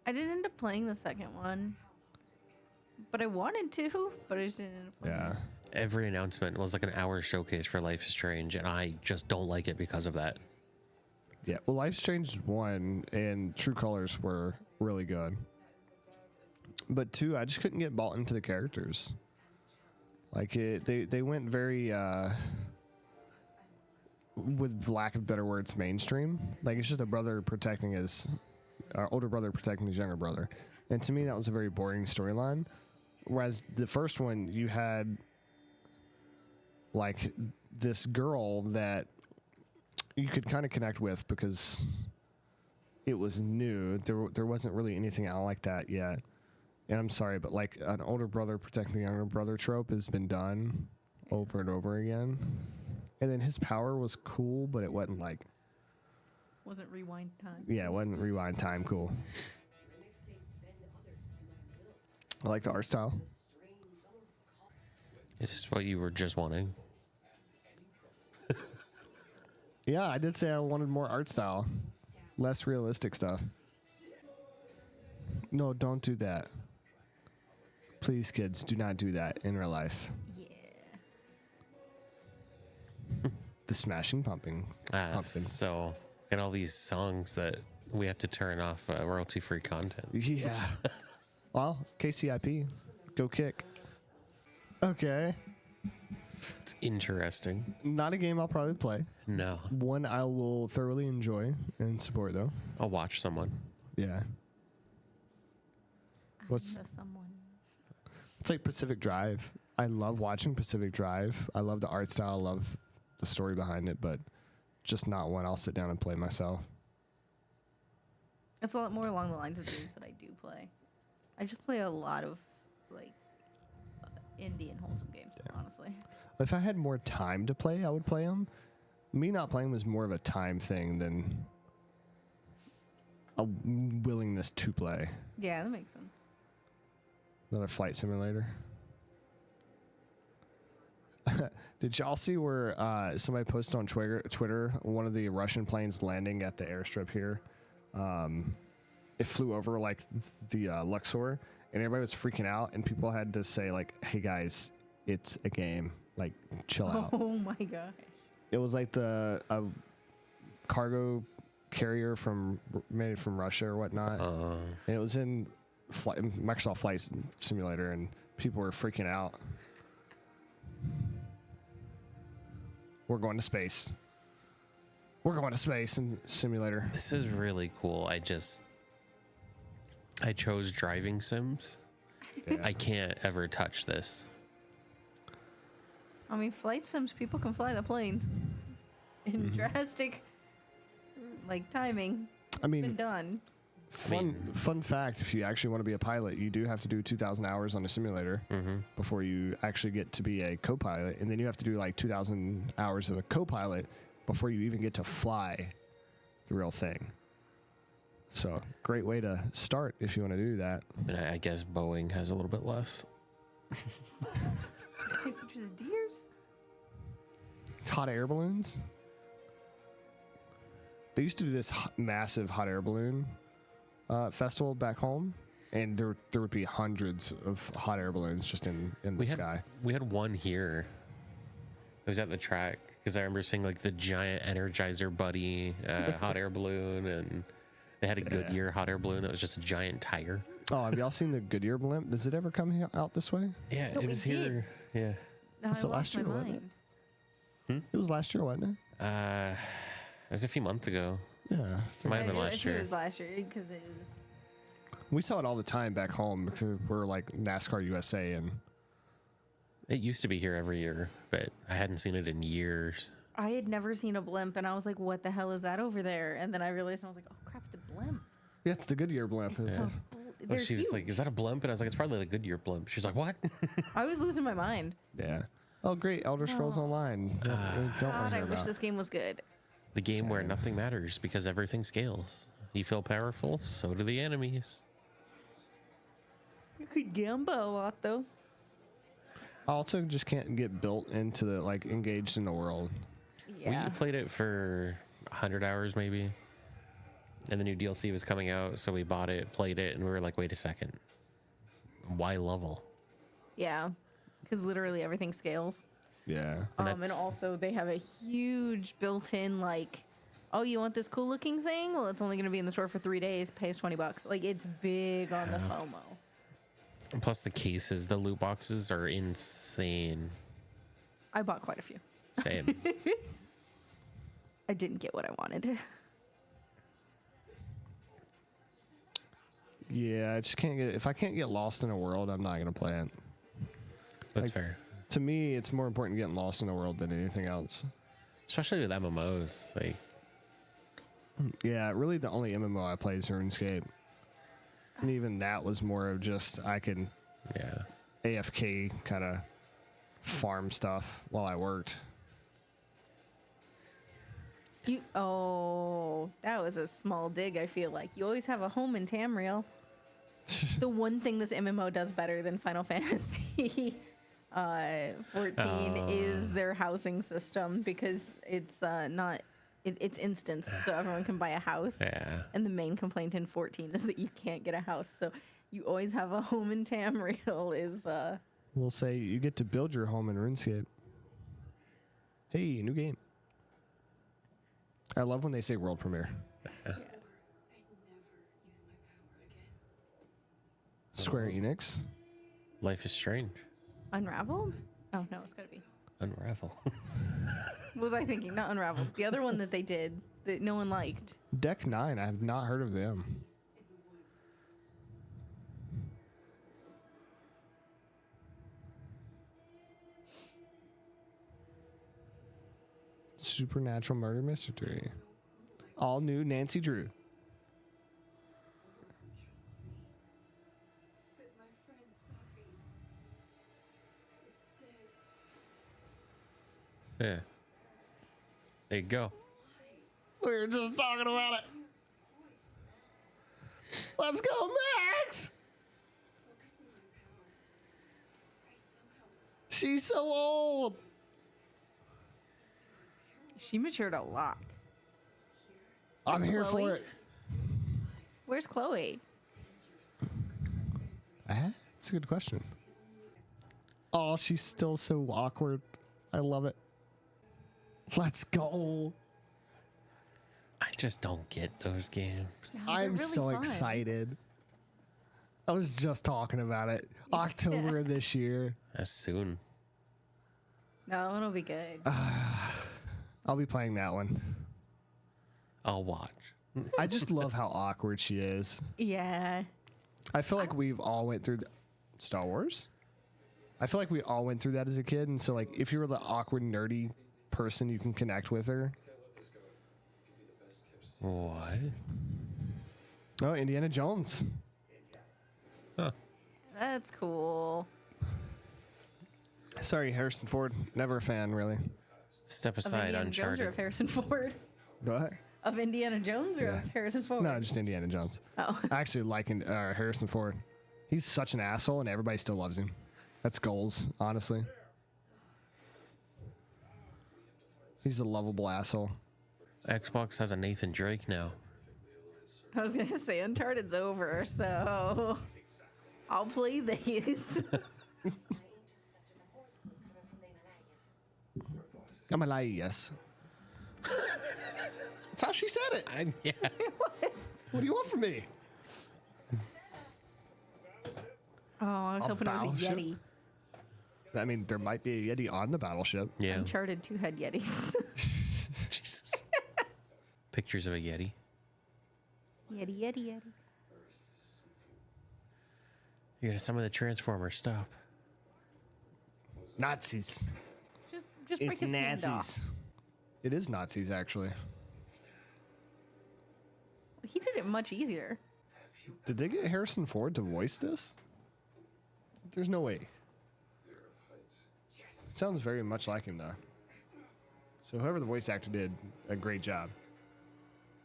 I didn't end up playing the second one, but I wanted to, but I just didn't end up playing. yeah. it. Every announcement was like an hour showcase for Life is Strange, and I just don't like it because of that. Yeah. Well, Life is Strange 1 and True Colors were really good. But 2, I just couldn't get bought into the characters. Like, they went very, with lack of better words, mainstream. Like, it's just a brother protecting his, older brother protecting his younger brother. And to me, that was a very boring storyline. Whereas the first one, you had, like, this girl that you could kind of connect with because it was new. There wasn't really anything out like that yet. And I'm sorry, but like an older brother protecting the younger brother trope has been done over and over again. And then his power was cool, but it wasn't like, Wasn't rewind time. yeah, it wasn't rewind time cool. I like the art style. It's just what you were just wanting. Yeah, I did say I wanted more art style, less realistic stuff. No, don't do that. Please, kids, do not do that in real life. Yeah. The smashing pumping. Pumpkin. So, got all these songs that we have to turn off royalty-free content. Yeah. Well, KCIP, go kick. Okay. It's interesting. Not a game I'll probably play. No, One I will thoroughly enjoy and support, though. I'll watch someone. Yeah. What's- I miss someone. It's like Pacific Drive. I love watching Pacific Drive. I love the art style. I love the story behind it, but just not one I'll sit down and play myself. It's a lot more along the lines of games that I do play. I just play a lot of like indie and wholesome games, honestly. If I had more time to play, I would play them. Me not playing was more of a time thing than a willingness to play. Yeah, that makes sense. Another flight simulator. Did y'all see where somebody posted on Twitter one of the Russian planes landing at the airstrip here? It flew over like the Luxor, and everybody was freaking out, and people had to say like, "Hey guys, it's a game. Like, chill out." Oh my gosh. It was like the cargo carrier made from Russia or whatnot, and it was in Microsoft Flight Simulator, and people were freaking out. We're going to space. We're going to space in simulator. This is really cool. I chose driving sims. Yeah. I can't ever touch this. I mean, flight sims, people can fly the planes in drastic, like, timing. I mean, Been done. Fun fact, if you actually want to be a pilot, you do have to do 2,000 hours on a simulator before you actually get to be a co-pilot. And then you have to do like 2,000 hours of a co-pilot before you even get to fly the real thing. So, great way to start if you want to do that. And I guess Boeing has a little bit less. Take pictures of deers? Hot air balloons. They used to do this massive hot air balloon festival back home, and there would be hundreds of hot air balloons just in the sky. We had one here. It was at the track because I remember seeing like the giant Energizer Buddy hot air balloon, and they had a Goodyear hot air balloon that was just a giant tire. Oh, have y'all seen the Goodyear blimp? Does it ever come out this way? Yeah, No, it was it did. here. Yeah. No, Was I it lost last my year, wasn't mind. It was last year, wasn't it? It was a few months ago. Yeah. Might have been I last think year. It was last year because it was. We saw it all the time back home because we're like NASCAR USA, and It used to be here every year, but I hadn't seen it in years. I had never seen a blimp, and I was like, "What the hell is that over there?" And then I realized, and I was like, "Oh crap, it's a blimp." yeah, it's the Goodyear blimp. It's- So they're She huge. was like, "Is that a blimp?" And I was like, "It's probably a Goodyear blimp." She's like, "What?" I was losing my mind. Yeah. Oh, great. Elder Scrolls Online. Don't want God, to I hear wish about. this game was good. The game where nothing matters because everything scales. You feel powerful, so do the enemies. You could gamble a lot though. I also just can't get built into the, like, engaged in the world. Yeah. We played it for 100 hours maybe. And the new DLC was coming out, so we bought it, played it, and we were like, wait a second. Why level? Yeah. Because literally everything scales. Yeah. And And that's- also they have a huge built-in like, oh, you want this cool looking thing? Well, it's only going to be in the store for 3 days. Pay us $20. Like it's big on the FOMO. And plus the cases, the loot boxes are insane. I bought quite a few. Same. I didn't get what I wanted. Yeah, I just can't get. If I can't get lost in a world, I'm not gonna play it. That's Like- fair. To me, it's more important getting lost in the world than anything else. Especially with MMOs. Like, Yeah, really, the only MMO I play is RuneScape, and even that was more of just I can yeah. AFK kind of farm stuff while I worked. That was a small dig, I feel like. You always have a home in Tamriel. The one thing this MMO does better than Final Fantasy 14 is their housing system because it's it's instance, so everyone can buy a house. Yeah. And the main complaint in 14 is that you can't get a house. So you always have a home in Tamriel is We'll say you get to build your home in RuneScape. Hey, new game. I love when they say world premiere. Square Enix. Life is strange. Unraveled? Oh no, it's gotta be. Unravel. What was I thinking? Not Unraveled. The other one that they did that no one liked. Deck 9, I have not heard of them. Supernatural Murder Mystery. All new Nancy Drew. But my friend Sophie is dead. Yeah. There you go. We were just talking about it. Let's go, Max! Focusing my power She's so old. She matured a lot. I'm here for Chloe? it. Where's Chloe? That's a good question. Oh, she's still so awkward. I love it. Let's go. I just don't get those games. No, they're I'm really so fun. excited. I was just talking about it. October of this year. That's soon. No, it'll be good. I'll be playing that one. I'll watch. I just love how awkward she is. Yeah. I feel like we've all went through Star Wars. I feel like we all went through that as a kid, and so like if you were the awkward nerdy person, you can connect with her. What? Oh, Indiana Jones. Huh. That's cool. Sorry, Harrison Ford. Never a fan, really. Step Of aside, Indiana Jones or Uncharted. of Harrison Ford? What? Of Indiana Jones or Yeah. of Harrison Ford? No, just Indiana Jones. Oh. I actually like Harrison Ford. He's such an asshole, and everybody still loves him. That's goals, honestly. He's a lovable asshole. Xbox has a Nathan Drake now. I was gonna say Uncharted's over, so I'll play these. I'm a lie, yes. That's how she said it. Yeah. It was. What do you want from me? Oh, I was A hoping it was a battleship? Yeti. I mean, there might be a Yeti on the battleship. Yeah. Uncharted 2 had Yetis. Jesus. Pictures of a Yeti. Yeti. Yeah, some of the Transformers. Stop. Nazis. Just break It's his hand off. Nazis. It is Nazis, actually. He did it much easier. Did they get Harrison Ford to voice this? There's no way. It sounds very much like him, though. So whoever the voice actor did a great job.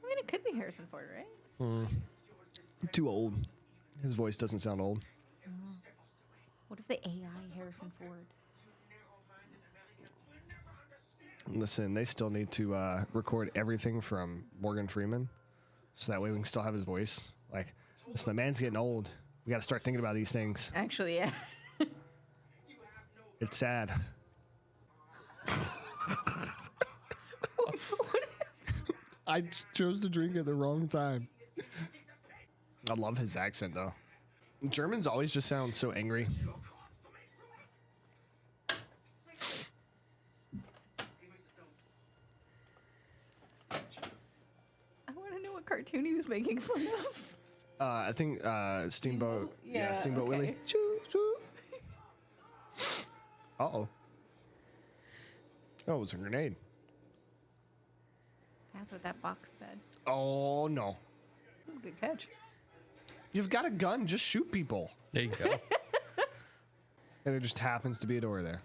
I mean, it could be Harrison Ford, right? Too old. His voice doesn't sound old. What if the AI Harrison Ford? Listen, they still need to record everything from Morgan Freeman, so that way we can still have his voice. Like, listen, the man's getting old. We got to start thinking about these things. Actually, yeah. It's sad. I chose to drink at the wrong time. I love his accent, though. Germans always just sound so angry. I want to know what cartoon he was making fun of. I think Steamboat. Yeah, Steamboat okay. Willie. Choo, choo. Uh-oh. Oh, it was a grenade. That's what that box said. Oh, no. That was a good catch. You've got a gun. Just shoot people. There you go. And there just happens to be a door there.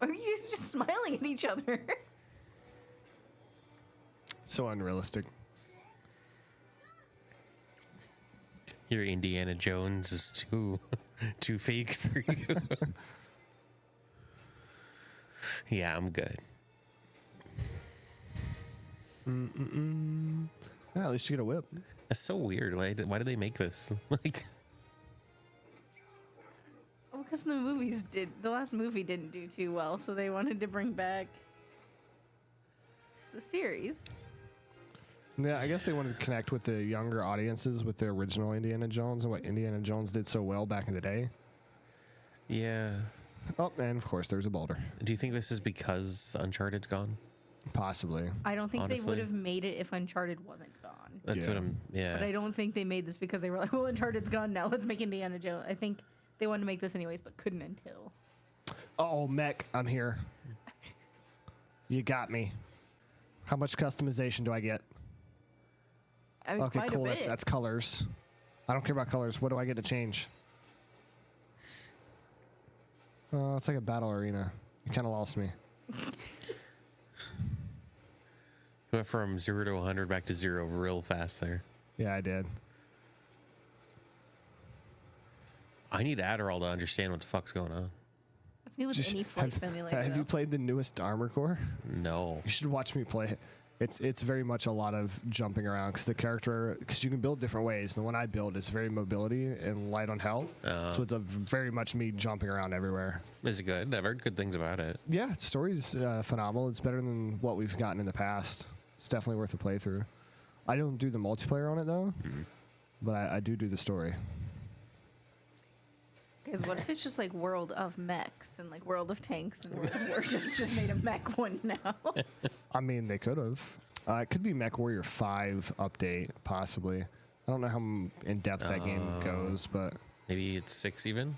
Or are you guys just smiling at each other? So unrealistic. Your Indiana Jones is too fake for you. Yeah, I'm good. Yeah, at least you get a whip. That's so weird. Why did they make this? Like, Well, because the last movie didn't do too well, so they wanted to bring back the series. Yeah, I guess they wanted to connect with the younger audiences with the original Indiana Jones and what Indiana Jones did so well back in the day. yeah. Oh, and of course, there's a boulder. Do you think this is because Uncharted's gone? Possibly. I don't think they Honestly. would have made it if Uncharted wasn't gone. That's Yeah. what I'm. Yeah. But I don't think they made this because they were like, well, Uncharted's gone now. Let's make Indiana Jones. I think they wanted to make this anyways, but couldn't until. Oh, mech, I'm here. You got me. How much customization do I get? I mean, Okay, quite cool. a bit. That's colors. I don't care about colors. What do I get to change? Oh, it's like a battle arena. You kind of lost me. Went from 0 to 100 back to 0 real fast there. Yeah, I did. I need Adderall to understand what the fuck's going on. That's me with any flight simulator. Have you though. played the newest Armored Core? No. You should watch me play it. It's very much a lot of jumping around because you can build different ways. The one I build is very mobility and light on health, so it's a very much me jumping around everywhere. Is it good? I've heard good things about it. Yeah, the story's phenomenal. It's better than what we've gotten in the past. It's definitely worth a playthrough. I don't do the multiplayer on it though, but I do the story. Because what if it's just like World of Mechs and like World of Tanks and World of Warships just made a mech one now? I mean, they could have. It could be MechWarrior 5 update, possibly. I don't know how in depth that game goes, but Maybe it's 6 even?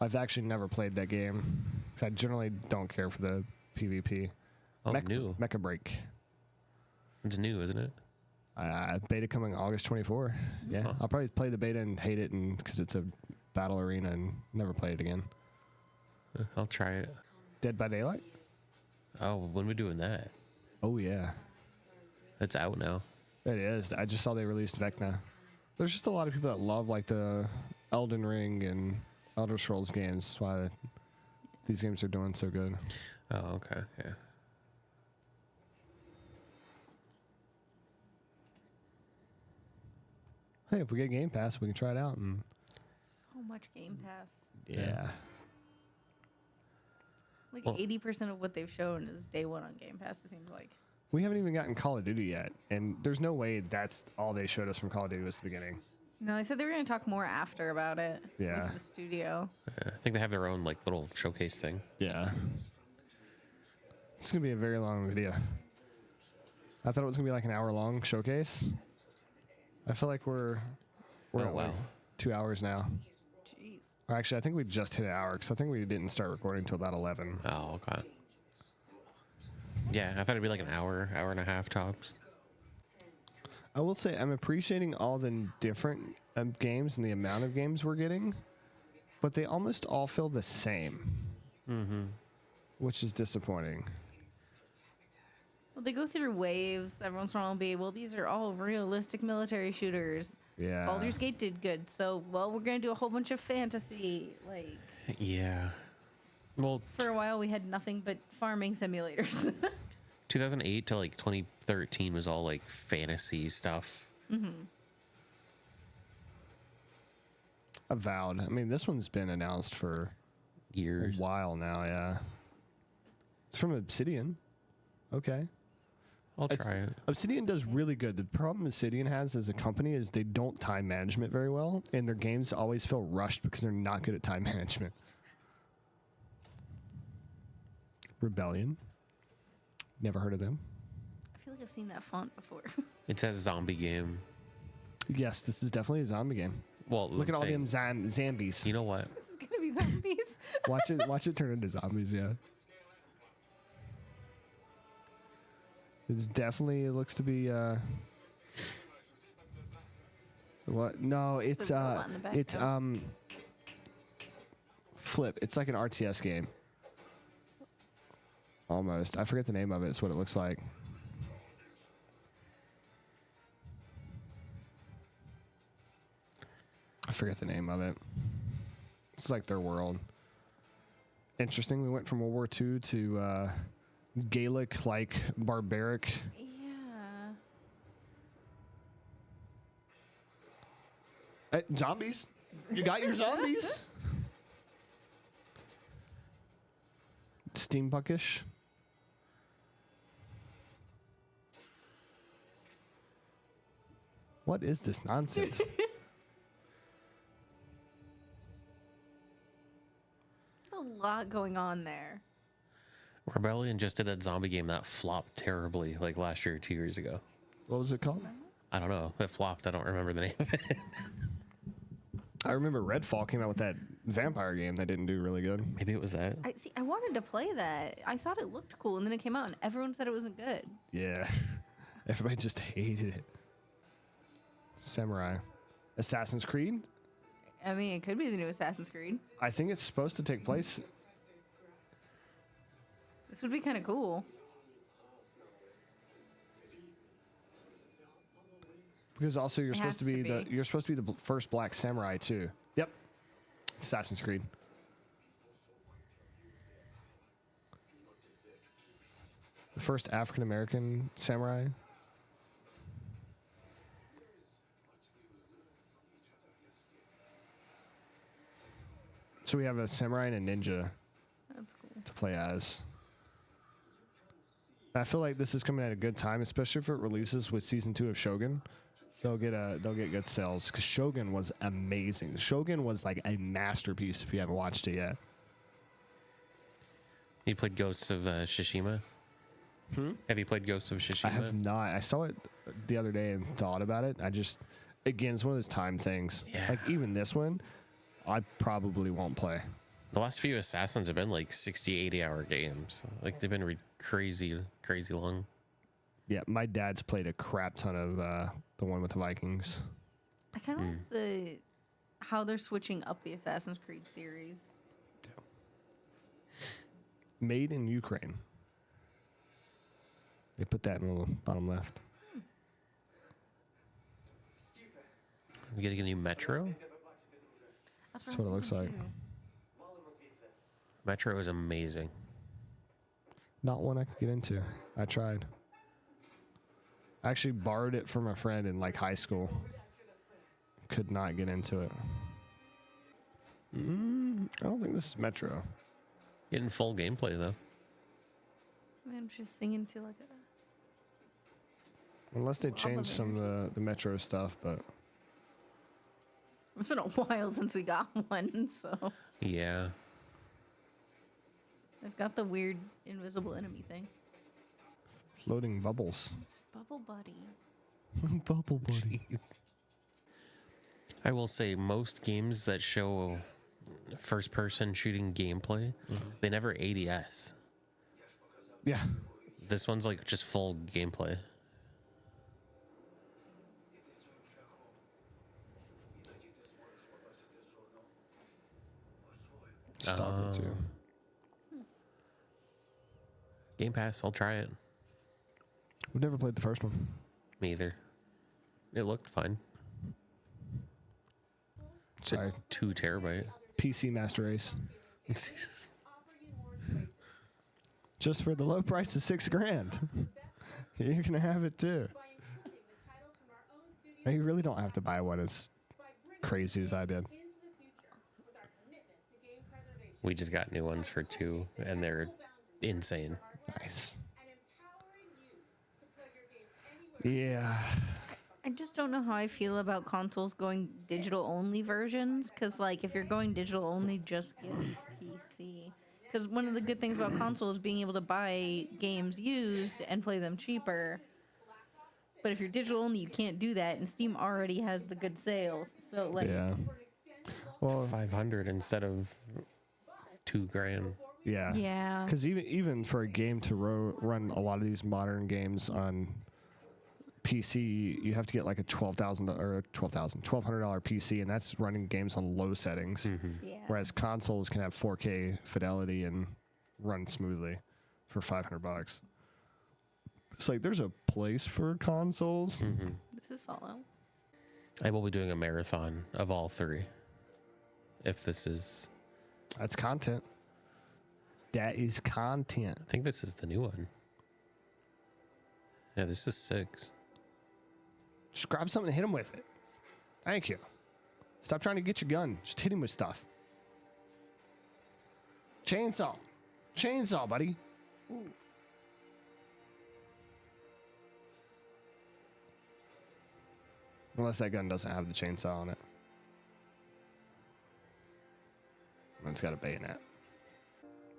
I've actually never played that game. I generally don't care for the PvP. Oh, new. Mecha Break. It's new, isn't it? Beta coming August 24. Yeah, Huh. I'll probably play the beta and hate it, and because it's a battle arena and never play it again. I'll try it. Dead by Daylight. Oh, when are we doing that? Oh yeah, It's out now. it is. I just saw they released Vecna. There's just a lot of people that love like the Elden Ring and Elder Scrolls games. That's why these games are doing so good. Oh, okay. Yeah. Hey, if we get Game Pass, we can try it out. And So much Game Pass. yeah. Like Well- 80% of what they've shown is day one on Game Pass, it seems like. We haven't even gotten Call of Duty yet, and there's no way that's all they showed us from Call of Duty was the beginning. No, they said they were going to talk more after about it. Yeah. With the studio. I think they have their own like little showcase thing. Yeah. It's gonna be a very long video. I thought it was gonna be like an hour-long showcase. I feel like we're Oh, at like wow. 2 hours now. Jeez. Or actually, I think we just hit an hour because I think we didn't start recording until about 11. Oh, okay. Yeah, I thought it'd be like an hour, hour and a half tops. I will say I'm appreciating all the different games and the amount of games we're getting, but they almost all feel the same, which is disappointing. Well, they go through waves. Every once in a while, be these are all realistic military shooters. Yeah. Baldur's Gate did good, so we're gonna do a whole bunch of fantasy. Like Yeah. Well, for a while, we had nothing but farming simulators. 2008 to like 2013 was all like fantasy stuff. Avowed. I mean, this one's been announced for a Years. while now. Yeah. It's from Obsidian. Okay. I'll try it. Obsidian does really good. The problem Obsidian has as a company is they don't time management very well, and their games always feel rushed because they're not good at time management. Rebellion. Never heard of them. I feel like I've seen that font before. It says zombie game. Yes, this is definitely a zombie game. Well, Look at all saying- them zombies. You know what? This is gonna be zombies. Watch it turn into zombies. Yeah. It's definitely it looks to be. What? No, it's The robot in the back, it's though. Flip. It's like an RTS game. Almost. I forget the name of it. It's what it looks like. I forget the name of it. It's like their world. Interesting. We went from World War II to Gaelic, like barbaric. Yeah. Hey, zombies. You got your zombies. Steampunkish. What is this nonsense? There's a lot going on there. Rebellion just did that zombie game that flopped terribly like last year or 2 years ago. What was it called? I don't know. It flopped. I don't remember the name of it. I remember Redfall came out with that vampire game that didn't do really good. Maybe it was that. I wanted to play that. I thought it looked cool, and then it came out, and everyone said it wasn't good. Yeah. Everybody just hated it. Samurai. Assassin's Creed? I mean, it could be the new Assassin's Creed. I think it's supposed to take place. This would be kind of cool. Because also you're supposed to has be, to be. you're supposed to be the first black samurai too. Yep. Assassin's Creed. The first African American samurai. So we have a samurai and a ninja That's cool. to play as. I feel like this is coming at a good time, especially if it releases with season 2 of Shogun. They'll get good sales because Shogun was amazing. Shogun was like a masterpiece. If you haven't watched it yet, You played Ghosts of Tsushima? Have you played Ghosts of Tsushima? I have not. I saw it the other day and thought about it. I just, again, it's one of those time things. Yeah. Like even this one, I probably won't play. The last few Assassins have been like 60, 80-hour games. Like they've been crazy long. Yeah, my dad's played a crap ton of the one with the Vikings. I kind of like how they're switching up the Assassin's Creed series. Made in Ukraine. They put that in the bottom left. You getting a new Metro? That's what it looks like. Metro is amazing. Not one I could get into. I tried. I actually borrowed it from a friend in like high school. Could not get into it. I don't think this is Metro. Getting full gameplay though. I'm just singing to like a. Unless they changed some of the Metro stuff, but It's been a while since we got one, so Yeah. they've got the weird invisible enemy thing. floating bubbles. Bubble Buddy. Bubble buddy. I will say most games that show first person shooting gameplay, they never ADS. Yeah. This one's like just full gameplay. Stalker 2. Game Pass, I'll try it. We've never played the first one. Me either. It looked fine. It's Sorry. a 2 terabyte. PC Master Race. Just for the low price of $6,000. You're gonna have it too. And you really don't have to buy one as crazy as I did. We just got new ones for 2, and they're insane. Nice. Yeah. I just don't know how I feel about consoles going digital only versions. Because, like, if you're going digital only, just get PC. Because one of the good things about consoles is being able to buy games used and play them cheaper. But if you're digital only, you can't do that. And Steam already has the good sales. So, like, Yeah. Well, 500 instead of $2,000. yeah. yeah. Because even for a game to run a lot of these modern games on PC, you have to get like a $1,200 PC, and that's running games on low settings. Yeah. Whereas consoles can have 4K fidelity and run smoothly for $500. It's like there's a place for consoles. This is Fallout. I will be doing a marathon of all 3. If this is... That's content. That is content. I think this is the new one. Yeah, this is 6. Just grab something and hit him with it. Thank you. Stop trying to get your gun. Just hit him with stuff. Chainsaw. Chainsaw, buddy. Ooh. Unless that gun doesn't have the chainsaw on it. And it's got a bayonet.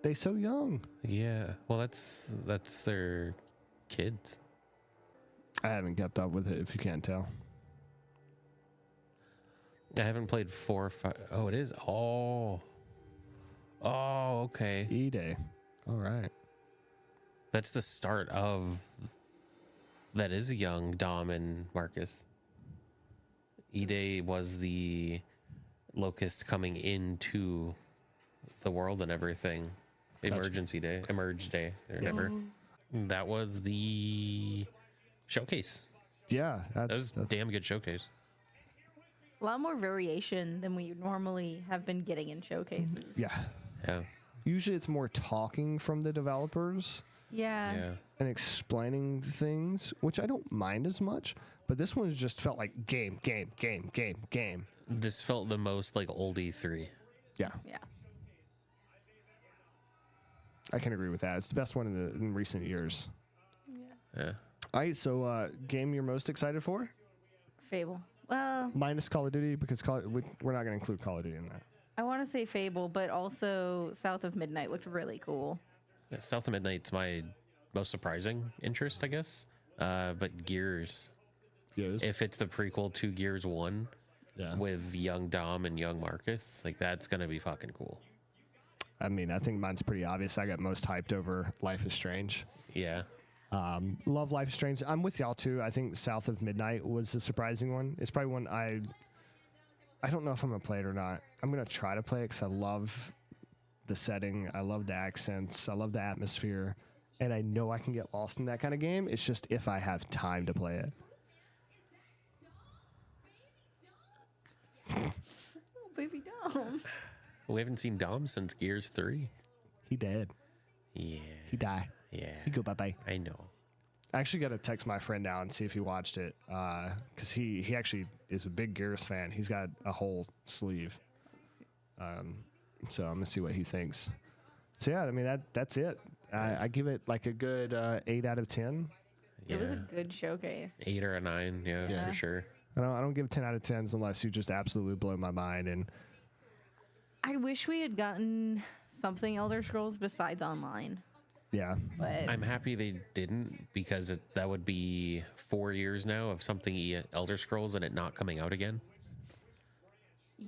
They so young. Yeah. Well, that's their kids. I haven't kept up with it, if you can't tell. I haven't played 4 or 5. Oh, it is? Oh, okay. E-Day. All right. That's the start of... That is a young Dom and Marcus. E-Day was the locust coming into the world and everything. Emergency day. Emerge day. Or whatever. That was the showcase. Yeah, That that's, was a damn good showcase. A lot more variation than we normally have been getting in showcases. yeah. Yeah. Usually it's more talking from the developers Yeah. Yeah. and explaining things, which I don't mind as much. But this one just felt like game. This felt the most like old E3. Yeah, Yeah. I can agree with that. It's the best one in recent years. Yeah. All right, so game you're most excited for? Fable. Well, Minus Call of Duty, because we're not going to include Call of Duty in that. I want to say Fable, but also South of Midnight looked really cool. Yeah, South of Midnight's my most surprising interest, I guess. But Gears, Yes. if it's the prequel to Gears 1 Yeah. with young Dom and young Marcus, like that's going to be fucking cool. I mean, I think mine's pretty obvious. I got most hyped over Life is Strange. Yeah. Love Life is Strange. I'm with y'all too. I think South of Midnight was a surprising one. It's probably one I don't know if I'm gonna play it or not. I'm gonna try to play it because I love the setting. I love the accents. I love the atmosphere, and I know I can get lost in that kind of game. It's just if I have time to play it. Oh, baby Dom. We haven't seen Dom since Gears 3. He dead. Yeah. He die. Yeah. He go bye bye. I know. I actually got to text my friend now and see if he watched it because he actually is a big Gears fan. He's got a whole sleeve. So I'm gonna see what he thinks. So yeah, I mean that's it. I give it like a good 8 out of 10. Yeah. It was a good showcase. 8 or a 9. Yeah, Yeah. for sure. I don't give 10 out of 10s unless you just absolutely blow my mind. And I wish we had gotten something Elder Scrolls besides online, yeah, but I'm happy they didn't because that would be 4 years now of something Elder Scrolls and it not coming out again. yeah.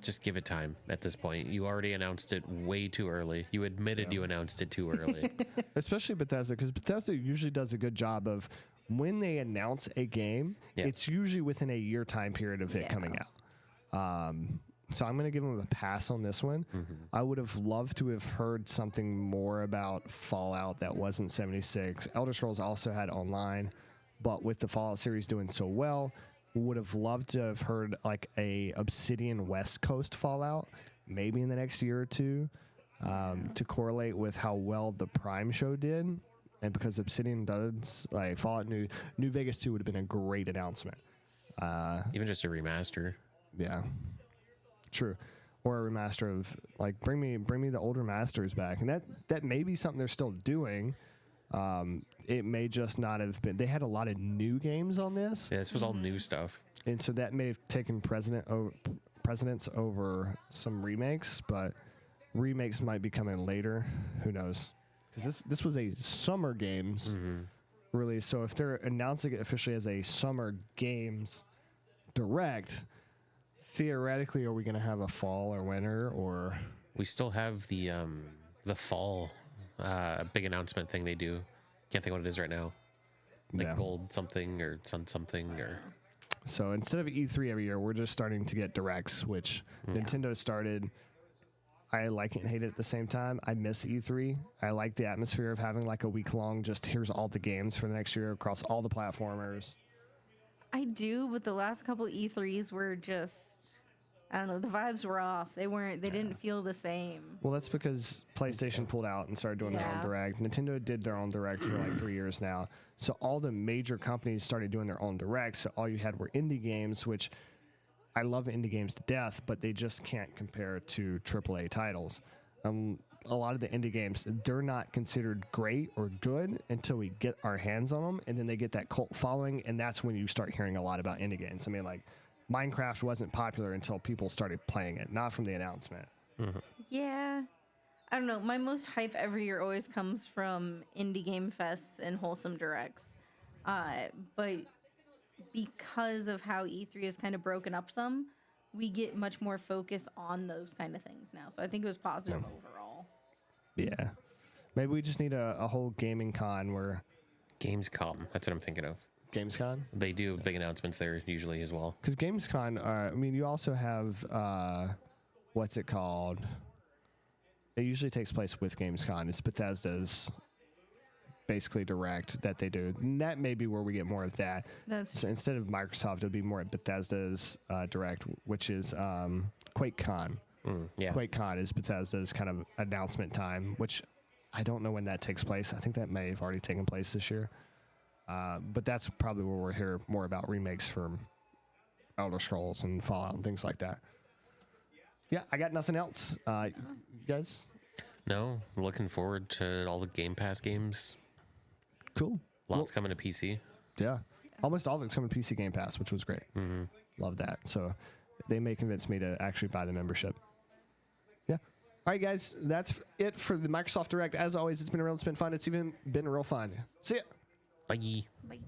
Just give it time at this point. You already announced it way too early. You admitted you announced it too early. especially Bethesda, because Bethesda usually does a good job of when they announce a game, Yeah. it's usually within a year time period of it Yeah. coming out. So I'm going to give them a pass on this one. I would have loved to have heard something more about Fallout that wasn't 76. Elder Scrolls also had online, but with the Fallout series doing so well, would have loved to have heard like a Obsidian West Coast Fallout, maybe in the next year or two, to correlate with how well the Prime show did. And because Obsidian does, like Fallout New Vegas 2 would have been a great announcement. Even just a remaster. Yeah. True. Or a remaster of like bring me the older masters back. And that may be something they're still doing. It may just not have been. They had a lot of new games on this, Yeah, this was all new stuff. and so that may have taken precedence over some remakes, but remakes might be coming later. Who knows? Because this was a summer games release. So if they're announcing it officially as a summer games direct, theoretically, are we going to have a fall or winter or? We still have the fall big announcement thing they do. Can't think what it is right now. Like Yeah. gold something or sun something or So instead of E3 every year, we're just starting to get directs, which Nintendo started. I like it and hate it at the same time. I miss E3. I like the atmosphere of having like a week long, just here's all the games for the next year across all the platformers. I do, but the last couple E3s were just, I don't know, the vibes were off. They didn't feel the same. Well, that's because PlayStation pulled out and started doing their own Yeah. direct. Nintendo did their own direct for like 3 years now. So all the major companies started doing their own direct. So all you had were indie games, which I love indie games to death, but they just can't compare to AAA titles. A lot of the indie games, they're not considered great or good until we get our hands on them, and then they get that cult following, and that's when you start hearing a lot about indie games. I mean, like, Minecraft wasn't popular until people started playing it, not from the announcement. Yeah. I don't know. My most hype every year always comes from indie game fests and wholesome directs. But because of how E3 is kind of broken up some, we get much more focus on those kind of things now. So I think it was positive overall. Yeah. Maybe we just need a whole gaming con where Gamescom. That's what I'm thinking of. Gamescon? They do big announcements there usually as well. Because Gamescon, I mean, you also have, what's it called? It usually takes place with Gamescon. It's Bethesda's basically direct that they do. And that may be where we get more of that. So instead of Microsoft, it'll be more at Bethesda's direct, which is QuakeCon. Yeah. QuakeCon is Bethesda's kind of announcement time, which I don't know when that takes place. I think that may have already taken place this year. But that's probably where we'll hear more about remakes from Elder Scrolls and Fallout and things like that. Yeah, I got nothing else. You guys? No, I'm looking forward to all the Game Pass games. Cool. Lots coming to PC. Yeah. Almost all of it's coming to PC Game Pass, which was great. Love that. So they may convince me to actually buy the membership. Yeah. All right, guys. That's it for the Microsoft Direct. As always, it's been real. It's been fun. It's even been real fun. See ya. Bye. Bye.